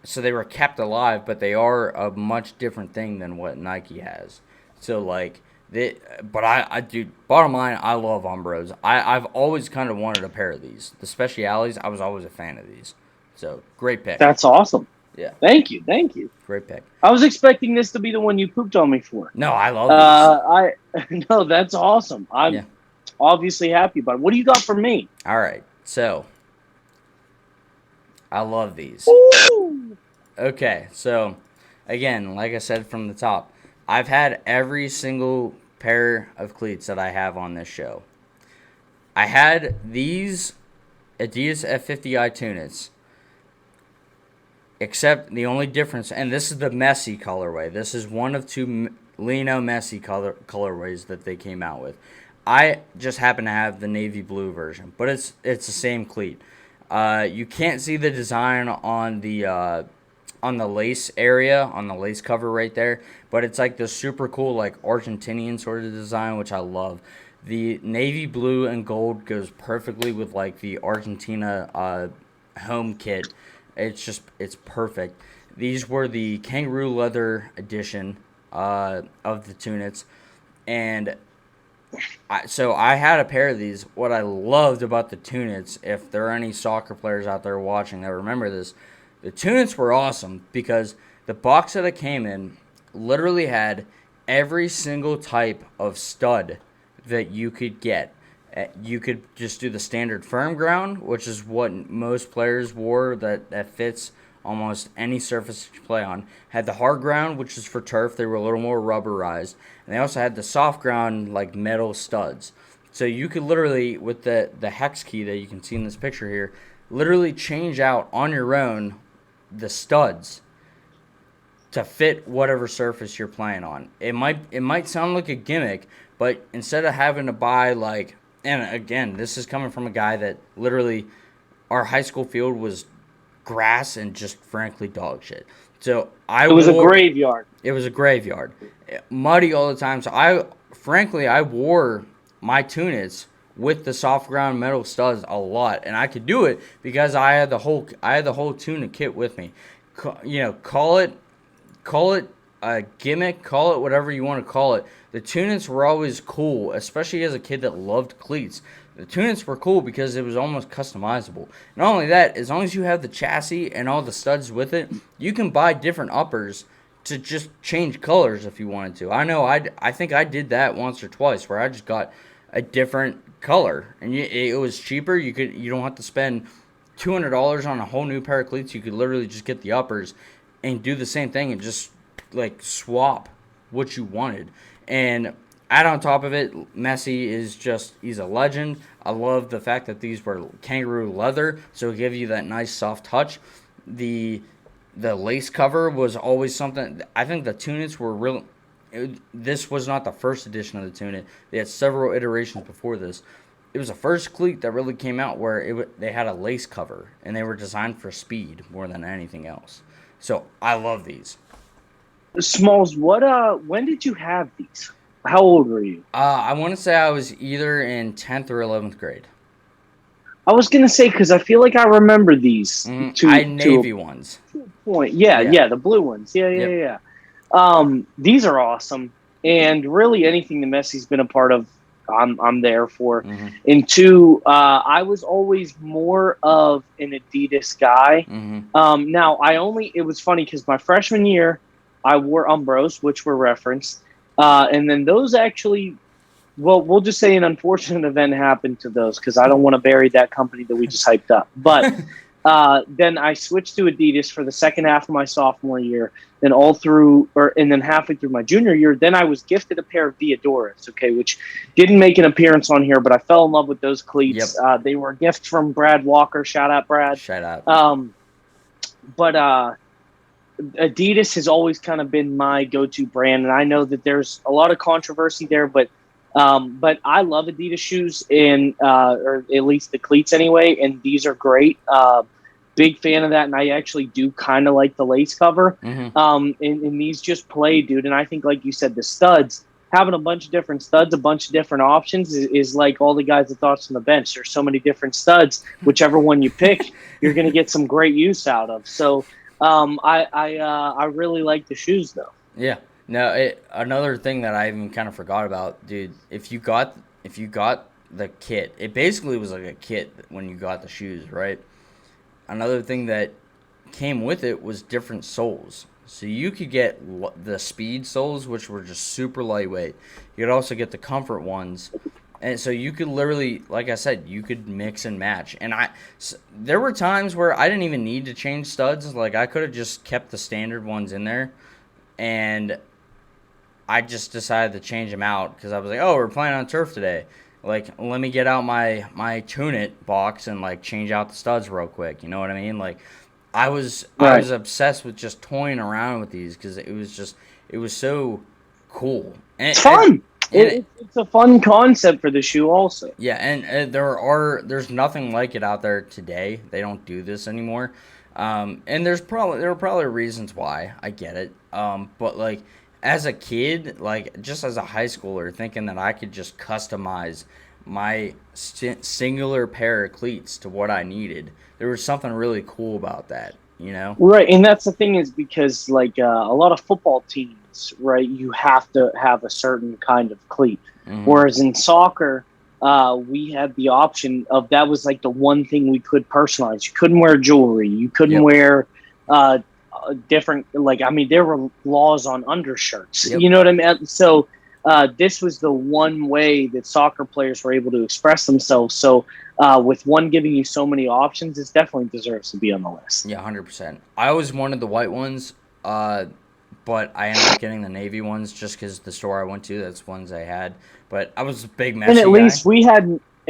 So they were kept alive, but they are a much different thing than what Nike has. So like, dude, bottom line, I love Umbros. I've always kind of wanted a pair of these. The Specialities, I was always a fan of these. So great pick. That's awesome. Yeah. Thank you. Great pick. I was expecting this to be the one you pooped on me for. No, I love these. No, that's awesome. I'm obviously happy about it. What do you got for me? All right. So I love these. Ooh. Okay. So again, like I said from the top, I've had every single pair of cleats that I have on this show. I had these Adidas F50i Tunas. Except the only difference, and this is the Messi colorway. This is one of two Lino Messi colorways that they came out with. I just happen to have the navy blue version, but it's the same cleat. You can't see the design on the lace area, on the lace cover right there, but it's like this super cool like Argentinian sort of design, which I love. The navy blue and gold goes perfectly with like the Argentina home kit. It's perfect. These were the kangaroo leather edition of the Tunas. And so I had a pair of these. What I loved about the Tunas, if there are any soccer players out there watching that remember this, the Tunas were awesome because the box that it came in literally had every single type of stud that you could get. You could just do the standard firm ground, which is what most players wore that fits almost any surface you play on. Had the hard ground, which is for turf. They were a little more rubberized. And they also had the soft ground, like metal studs. So you could literally, with the hex key that you can see in this picture here, literally change out on your own the studs to fit whatever surface you're playing on. It might sound like a gimmick, but instead of having to buy like, and again, this is coming from a guy that literally, our high school field was grass and just frankly dog shit. So it was a graveyard. It was a graveyard, muddy all the time. So I wore my Tunas with the soft ground metal studs a lot, and I could do it because I had the whole Tuna kit with me. Call it a gimmick, call it whatever you want to call it. The Tunas were always cool, especially as a kid that loved cleats. The Tunas were cool because it was almost customizable. Not only that, as long as you have the chassis and all the studs with it, you can buy different uppers to just change colors if you wanted to. I know I think I did that once or twice where I just got a different color, and it was cheaper. You don't have to spend $200 on a whole new pair of cleats. You could literally just get the uppers and do the same thing and just like swap what you wanted. And add on top of it, Messi he's a legend. I love the fact that these were kangaroo leather, so it gives you that nice soft touch. The lace cover was always something. I think the Tunas were real. This was not the first edition of the Tuna. They had several iterations before this. It was the first cleat that really came out where they had a lace cover, and they were designed for speed more than anything else. So I love these. Smalls, when did you have these? How old were you? I want to say I was either in 10th or 11th grade. I was gonna say because I feel like I remember these. I navy ones. Point, yeah, the blue ones. Yeah. These are awesome, and really anything that Messi's been a part of, I'm there for. Mm-hmm. And two, I was always more of an Adidas guy. Mm-hmm. Now it was funny because my freshman year I wore Umbros, which were referenced, and then those actually. Well, we'll just say an unfortunate event happened to those because I don't want to bury that company that we just hyped up. But then I switched to Adidas for the second half of my sophomore year. Then and then halfway through my junior year, then I was gifted a pair of Diadoras, which didn't make an appearance on here, but I fell in love with those cleats. Yep. They were a gift from Brad Walker. Shout out, Brad. Shout out. But Adidas has always kind of been my go-to brand, and I know that there's a lot of controversy there, but I love Adidas shoes, or at least the cleats anyway, and these are great. Big fan of that, and I actually do kind of like the lace cover. Mm-hmm. And these just play, dude. And I think, like you said, the studs, having a bunch of different studs, a bunch of different options is like all the guys that thoughts on the bench. There's so many different studs. Whichever one you pick, you're going to get some great use out of. So I really like the shoes, though. Yeah. No, another thing that I even kind of forgot about, dude. If you got the kit, it basically was like a kit when you got the shoes, right? Another thing that came with it was different soles. So you could get the speed soles, which were just super lightweight. You could also get the comfort ones, and so you could literally, like I said, you could mix and match. And there were times where I didn't even need to change studs. Like I could have just kept the standard ones in there, and I just decided to change them out because I was like, oh, we're playing on turf today. Like, let me get out my Tune-It box and, like, change out the studs real quick. You know what I mean? Like, I was obsessed with just toying around with these because it was so cool. And, it's fun. It's a fun concept for the shoe also. Yeah, and there's nothing like it out there today. They don't do this anymore. And there were probably reasons why. I get it. But, like, as a kid, like just as a high schooler, thinking that I could just customize my singular pair of cleats to what I needed, there was something really cool about that, you know? Right, and that's the thing is because like a lot of football teams, right, you have to have a certain kind of cleat. Mm-hmm. Whereas in soccer, we had the option of that was like the one thing we could personalize. You couldn't wear jewelry. You couldn't wear different, like, I mean, there were laws on undershirts. Yep. You know what I mean? So this was the one way that soccer players were able to express themselves. So with one giving you so many options, it definitely deserves to be on the list. Yeah, 100%. I always wanted the white ones, but I ended up getting the navy ones just because the store I went to, that's ones I had. But I was a big Messi and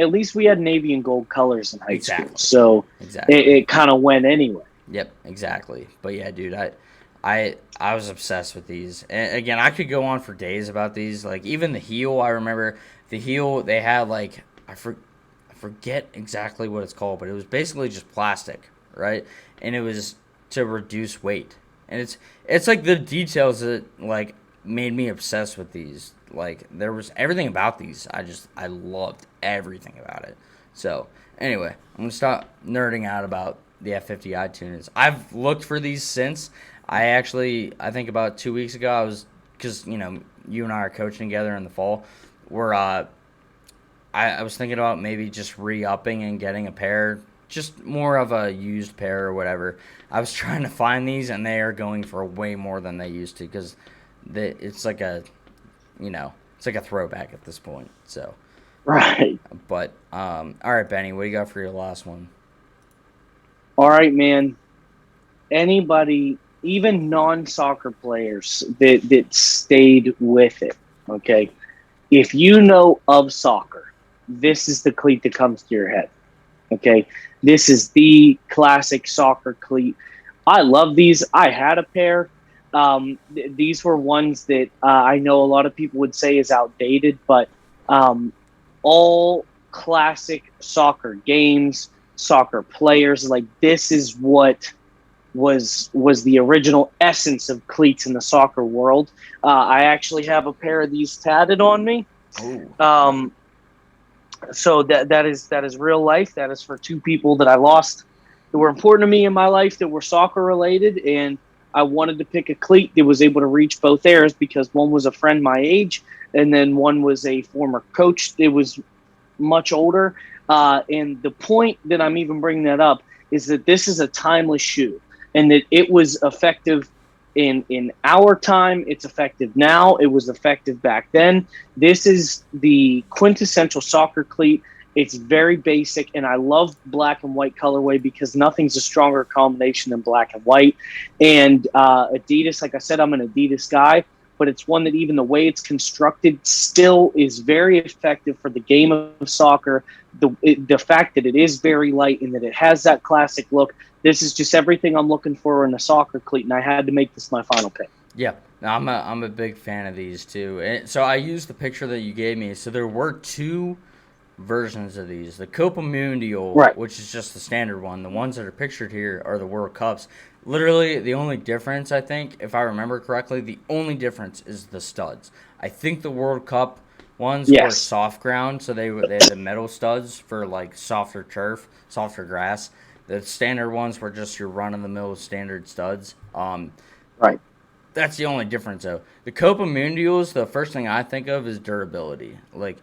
at least we had navy and gold colors in high school, so it kind of went anyway. Yep, exactly. But yeah, dude, I was obsessed with these. And again, I could go on for days about these. Like even the heel, I remember the heel they had like I forget exactly what it's called, but it was basically just plastic, right? And it was to reduce weight. And it's like the details that like made me obsessed with these. Like there was everything about these. I loved everything about it. So anyway, I'm gonna stop nerding out about the F50i Tunas. I've looked for these since. I think about 2 weeks ago, because, you know, you and I are coaching together in the fall, I was thinking about maybe just re-upping and getting a pair, just more of a used pair or whatever. I was trying to find these, and they are going for way more than they used to, because it's like a, you know, it's like a throwback at this point, so. Right. But, all right, Benny, what do you got for your last one? All right, man. Anybody, even non-soccer players that stayed with it, okay? if you know of soccer, this is the cleat that comes to your head. Okay, this is the classic soccer cleat. I love these. I had a pair. These were ones that I know a lot of people would say is outdated, but all classic soccer games, soccer players, like this is what was the original essence of cleats in the soccer world. I actually have a pair of these tatted on me. Um, so that is real life. That is for two people that I lost that were important to me in my life that were soccer related, and I wanted to pick a cleat that was able to reach both eras because one was a friend my age, and then one was a former coach that was much older. And the point that I'm even bringing that up is that this is a timeless shoe, and that it was effective in our time. It's effective now. It was effective back then. This is the quintessential soccer cleat. It's very basic, and I love black and white colorway because nothing's a stronger combination than black and white. And Adidas, like I said, I'm an Adidas guy, but it's one that even the way it's constructed still is very effective for the game of soccer. The fact that it is very light and that it has that classic look, this is just everything I'm looking for in a soccer cleat, and I had to make this my final pick. Yeah, I'm a big fan of these too. And so I used the picture that you gave me. So there were two versions of these. The Copa Mundial, right, which is just the standard one. The ones that are pictured here are the World Cups. Literally, the only difference, I think, if I remember correctly, the only difference is the studs. I think the World Cup ones were soft ground, so they had the metal studs for like softer turf, softer grass. The standard ones were just your run-of-the-mill standard studs. Right. That's the only difference, though. The Copa Mundials, the first thing I think of is durability. Like,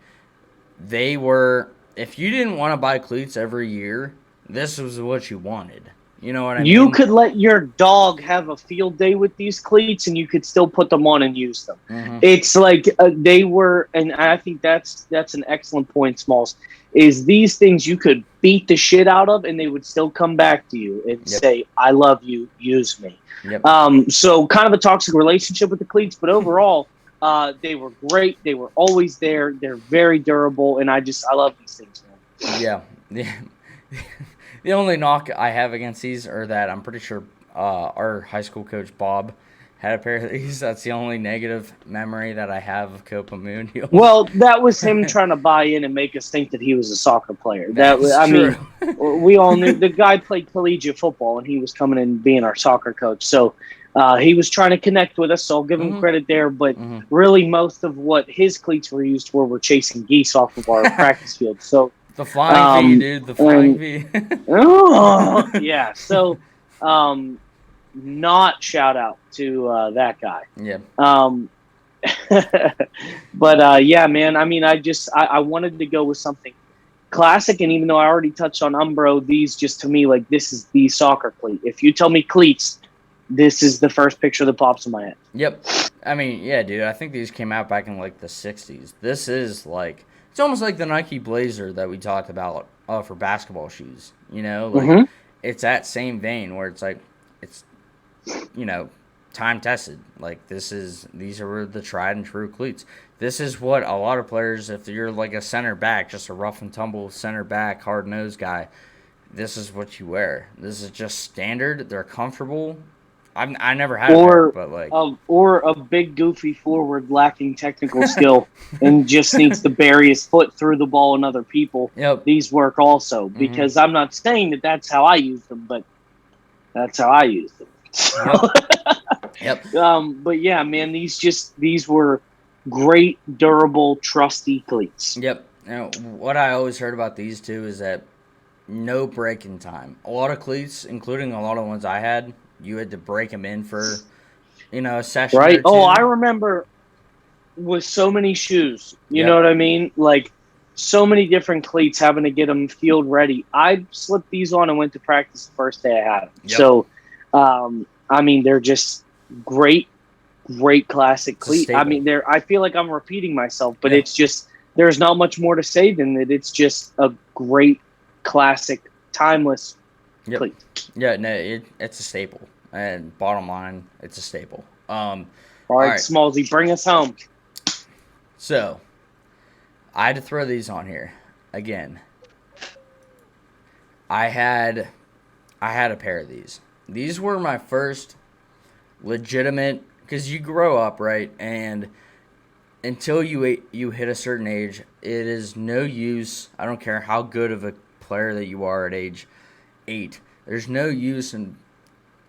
they were, if you didn't want to buy cleats every year, this was what you wanted. You know what I mean? You could let your dog have a field day with these cleats, and you could still put them on and use them. Mm-hmm. It's like they were, and I think that's an excellent point, Smalls, is these things you could beat the shit out of, and they would still come back to you and say, I love you, use me. Yep. So kind of a toxic relationship with the cleats, but overall, they were great. They were always there. They're very durable, and I love these things, man. Yeah. The only knock I have against these are that I'm pretty sure our high school coach, Bob, had a pair of these. That's the only negative memory that I have of Copa Mundial. Well, that was him trying to buy in and make us think that he was a soccer player. True. Mean, we all knew the guy played collegiate football, and he was coming in being our soccer coach. So he was trying to connect with us, so I'll give him credit there. But really, most of what his cleats were used for were chasing geese off of our practice field. So the flying V, dude. The flying V. Oh, yeah. So, not shout out to that guy. Yeah. But yeah, man. I mean, I wanted to go with something classic, and even though I already touched on Umbro, these just to me like this is the soccer cleat. If you tell me cleats, this is the first picture that pops in my head. Yep. I mean, yeah, dude. I think these came out back in like the '60s. This is like. It's almost like the Nike Blazer that we talked about for basketball shoes. You know, like it's that same vein where it's like it's time tested. Like these are the tried and true cleats. This is what a lot of players, if you're like a center back, just a rough and tumble center back, hard nosed guy, this is what you wear. This is just standard. They're comfortable. I never had a pair, but like or a big goofy forward lacking technical skill and just needs to bury his foot through the ball and other people. Yep. These work also because I'm not saying that that's how I use them, but that's how I use them. Yep. But yeah, man, these were great, durable, trusty cleats. Yep. Now, what I always heard about these two is that no breaking time. A lot of cleats, including a lot of ones I had. You had to break them in for, a session. Right. Oh, I remember with so many shoes. You know what I mean? Like so many different cleats, having to get them field ready. I slipped these on and went to practice the first day I had them. Yep. So, I mean, they're just great classic cleat. I mean, I feel like I'm repeating myself, but it's just there's not much more to say than that. It's just a great classic, timeless cleat. Yeah, no, it's a staple. And bottom line, it's a staple. All right, Smallsy, bring us home. So, I had to throw these on here again. I had a pair of these. These were my first legitimate, because you grow up, right? And until you hit a certain age, it is no use. I don't care how good of a player that you are at age 8. There's no use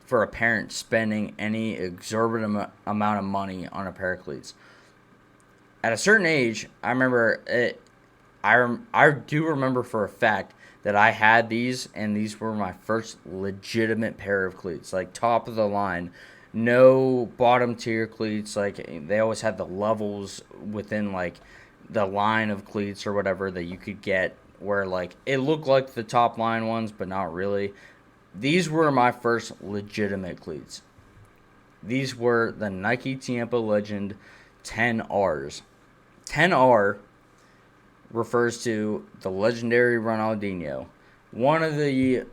for a parent spending any exorbitant amount of money on a pair of cleats. At a certain age, I remember it. I do remember for a fact that I had these, and these were my first legitimate pair of cleats, like top of the line, no bottom tier cleats. Like they always had the levels within like the line of cleats or whatever that you could get, where like it looked like the top line ones, but not really. These were my first legitimate cleats. These were the Nike Tiempo Legend 10Rs. 10R refers to the legendary Ronaldinho. One of the...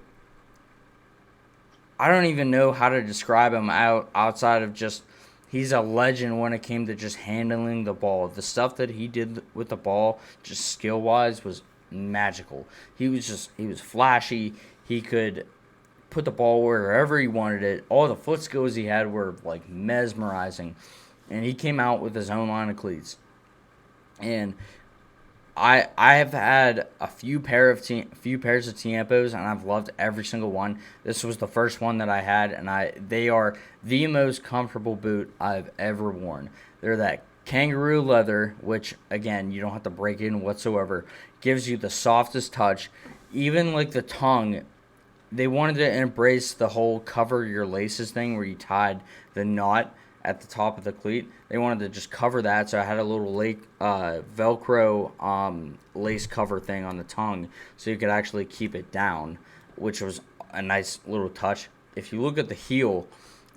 I don't even know how to describe him outside of just... He's a legend when it came to just handling the ball. The stuff that he did with the ball, just skill-wise, was magical. He was flashy. He could put the ball wherever he wanted it. All the foot skills he had were, like, mesmerizing. And he came out with his own line of cleats. And I have had a few pairs of Tiempos, and I've loved every single one. This was the first one that I had, and they are the most comfortable boot I've ever worn. They're that kangaroo leather, which again you don't have to break in whatsoever. Gives you the softest touch, even like the tongue. They wanted to embrace the whole cover your laces thing, where you tied the knot at the top of the cleat. They wanted to just cover that, so I had a little Velcro lace cover thing on the tongue, so you could actually keep it down, which was a nice little touch. If you look at the heel,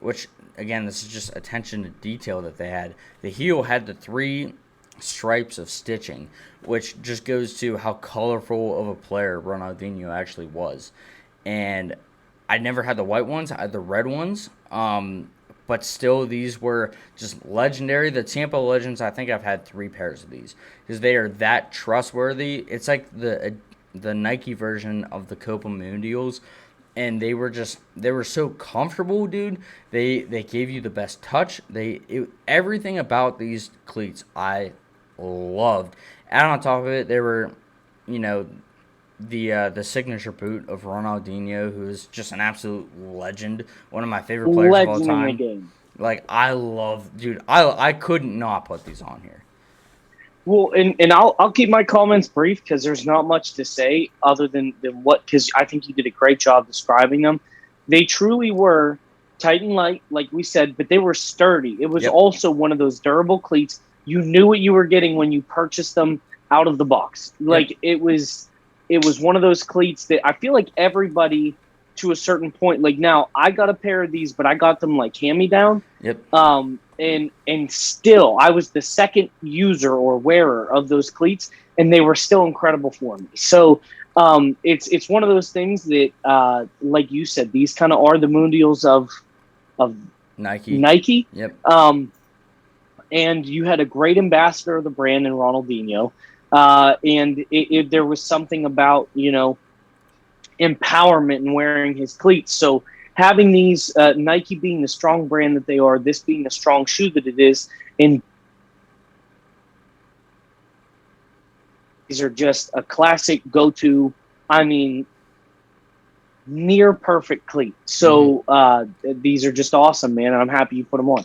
which again, this is just attention to detail that they had. The heel had the 3 stripes of stitching, which just goes to how colorful of a player Ronaldinho actually was. And I never had the white ones. I had the red ones. But still, these were just legendary. The Tiempo Legends, I think I've had 3 pairs of these because they are that trustworthy. It's like the Nike version of the Copa Mundials, and they were so comfortable, dude. They gave you the best touch. Everything about these cleats I loved. And on top of it, they were, the signature boot of Ronaldinho, who is just an absolute legend, one of my favorite players of all time. In the game. Like, I couldn't not put these on here. Well, and I'll keep my comments brief because there's not much to say other than what, because I think you did a great job describing them. They truly were tight and light, like we said, but they were sturdy. It was also one of those durable cleats. You knew what you were getting when you purchased them out of the box. Like, it was one of those cleats that I feel like everybody to a certain point, like now I got a pair of these, but I got them like hand-me-down. And still I was the second user or wearer of those cleats, and they were still incredible for me. So it's one of those things that like you said, these kind of are the Mundials of Nike. And you had a great ambassador of the brand in Ronaldinho. And there was something about, empowerment in wearing his cleats. So having these, Nike being the strong brand that they are, this being the strong shoe that it is, and these are just a classic go-to, near perfect cleat. So these are just awesome, man, and I'm happy you put them on.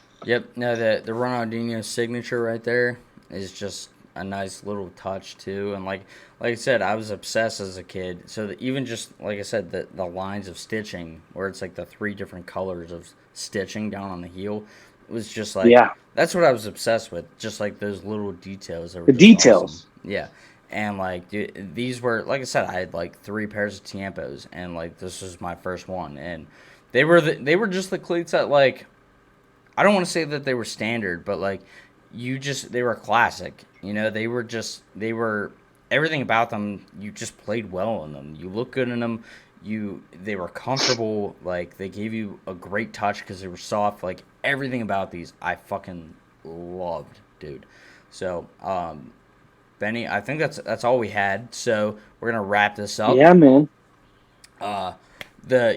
No, the Ronaldinho signature right there is just a nice little touch too, and like I said, I was obsessed as a kid. So even just like I said, the lines of stitching, where it's like the 3 different colors of stitching down on the heel, it was just like that's what I was obsessed with. Just like those little details. The details, awesome. And like dude, these were, like I said, I had like 3 pairs of Tiempos, and like this was my first one, and they were just the cleats that, like, I don't want to say that they were standard, but like they were classic. They were everything about them. You just played well in them. You look good in them. They were comfortable. Like, they gave you a great touch because they were soft. Like, everything about these I fucking loved, dude. So, Benny, I think that's all we had. So we're gonna wrap this up. Yeah, man.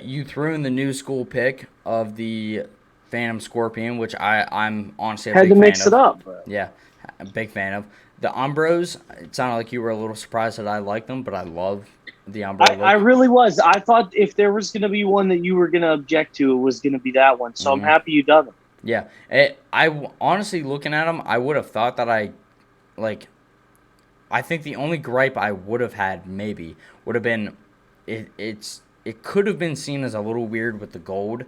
You threw in the new school pick of the Phantom Scorpion, which I'm honestly a Had big to fan mix of. it up, bro. Yeah, a big fan of the Umbros. It sounded like you were a little surprised that I liked them, but I love the Umbro I look. really was. I thought if there was going to be one that you were going to object to, it was going to be that one. So I'm happy you done it. Yeah, honestly looking at them, I would have thought that like. I think the only gripe I would have had maybe would have been it could have been seen as a little weird with the gold,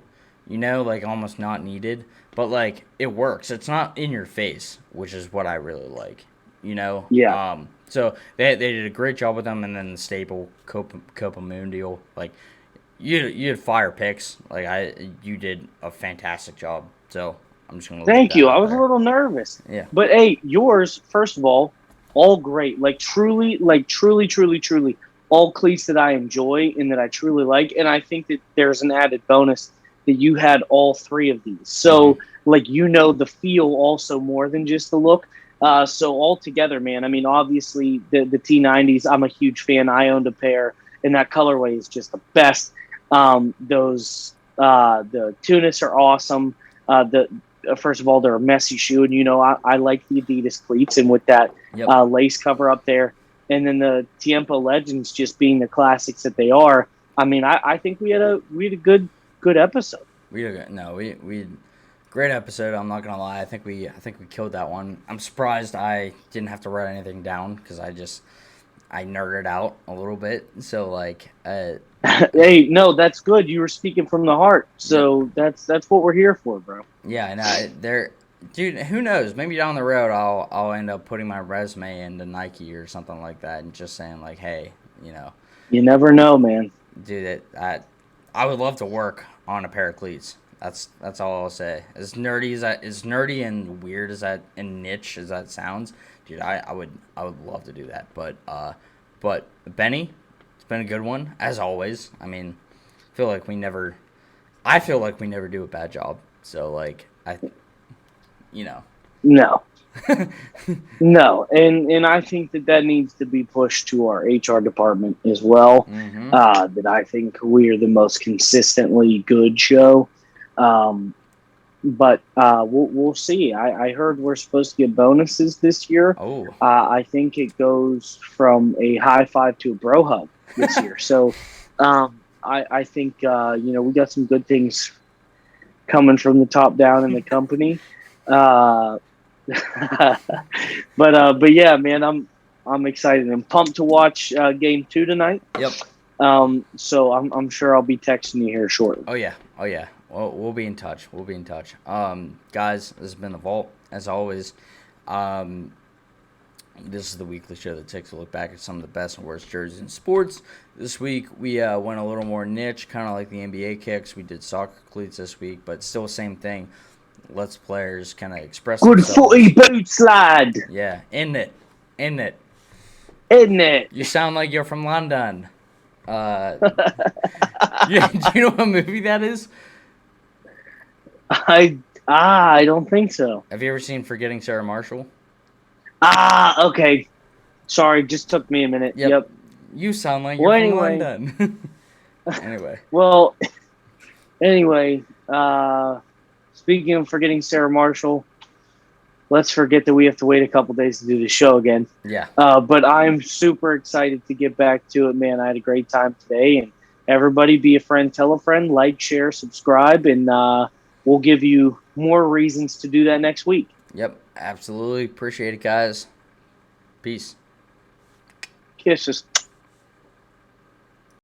like almost not needed, but like it works. It's not in your face, which is what I really like, Yeah. So they did a great job with them, and then the staple Copa Mundial, like you had fire picks, like you did a fantastic job. So I'm just gonna leave Thank that you. I out was a there. little nervous. Yeah. But hey, yours, first of all great. Like truly, truly, all cleats that I enjoy and that I truly like. And I think that there's an added bonus that you had all three of these. So, like, the feel also more than just the look. So all together, man, I mean, obviously the T90s, I'm a huge fan. I owned a pair, and that colorway is just the best. The Tunas are awesome. First of all, they're a messy shoe, and I like the Adidas cleats, and with that lace cover up there, and then the Tiempo Legends just being the classics that they are. I mean, I think we had a good episode. We great episode. I'm not gonna lie. I think we killed that one. I'm surprised I didn't have to write anything down because I nerded out a little bit. So like, hey, no, that's good. You were speaking from the heart. So that's what we're here for, bro. Yeah, I know. Dude, who knows? Maybe down the road I'll end up putting my resume into Nike or something like that and just saying like, hey, You never know, man. Dude, I would love to work on a pair of cleats. That's all I'll say. As nerdy and weird as that and niche as that sounds, dude, I would love to do that. But Benny, it's been a good one as always. I mean, I feel like we never do a bad job. So like No. No, and I think that needs to be pushed to our HR department as well. That I think we are the most consistently good show. But we'll see. I heard we're supposed to get bonuses this year. Oh. I think it goes from a high five to a bro hug this year. So I think we got some good things coming from the top down in the company. But yeah, man, I'm excited and pumped to watch game 2 tonight. Yep. So I'm sure I'll be texting you here shortly. Oh yeah. Well, we'll be in touch. Guys, this has been the Vault as always. This is the weekly show that takes a look back at some of the best and worst jerseys in sports. This week we went a little more niche, kind of like the NBA kicks. We did soccer cleats this week, but still same thing. Let's players kind of express good themselves. footy boots, lad. Yeah, in it. Isn't it? You sound like you're from London. Do you know what movie that is? I don't think so. Have you ever seen Forgetting Sarah Marshall? Okay. Sorry, just took me a minute. Yep. You sound like you're from London. Anyway. Well, anyway, speaking of Forgetting Sarah Marshall, let's forget that we have to wait a couple days to do the show again. Yeah. But I'm super excited to get back to it, man. I had a great time today. And everybody be a friend, tell a friend, like, share, subscribe, and we'll give you more reasons to do that next week. Yep, absolutely. Appreciate it, guys. Peace. Kisses.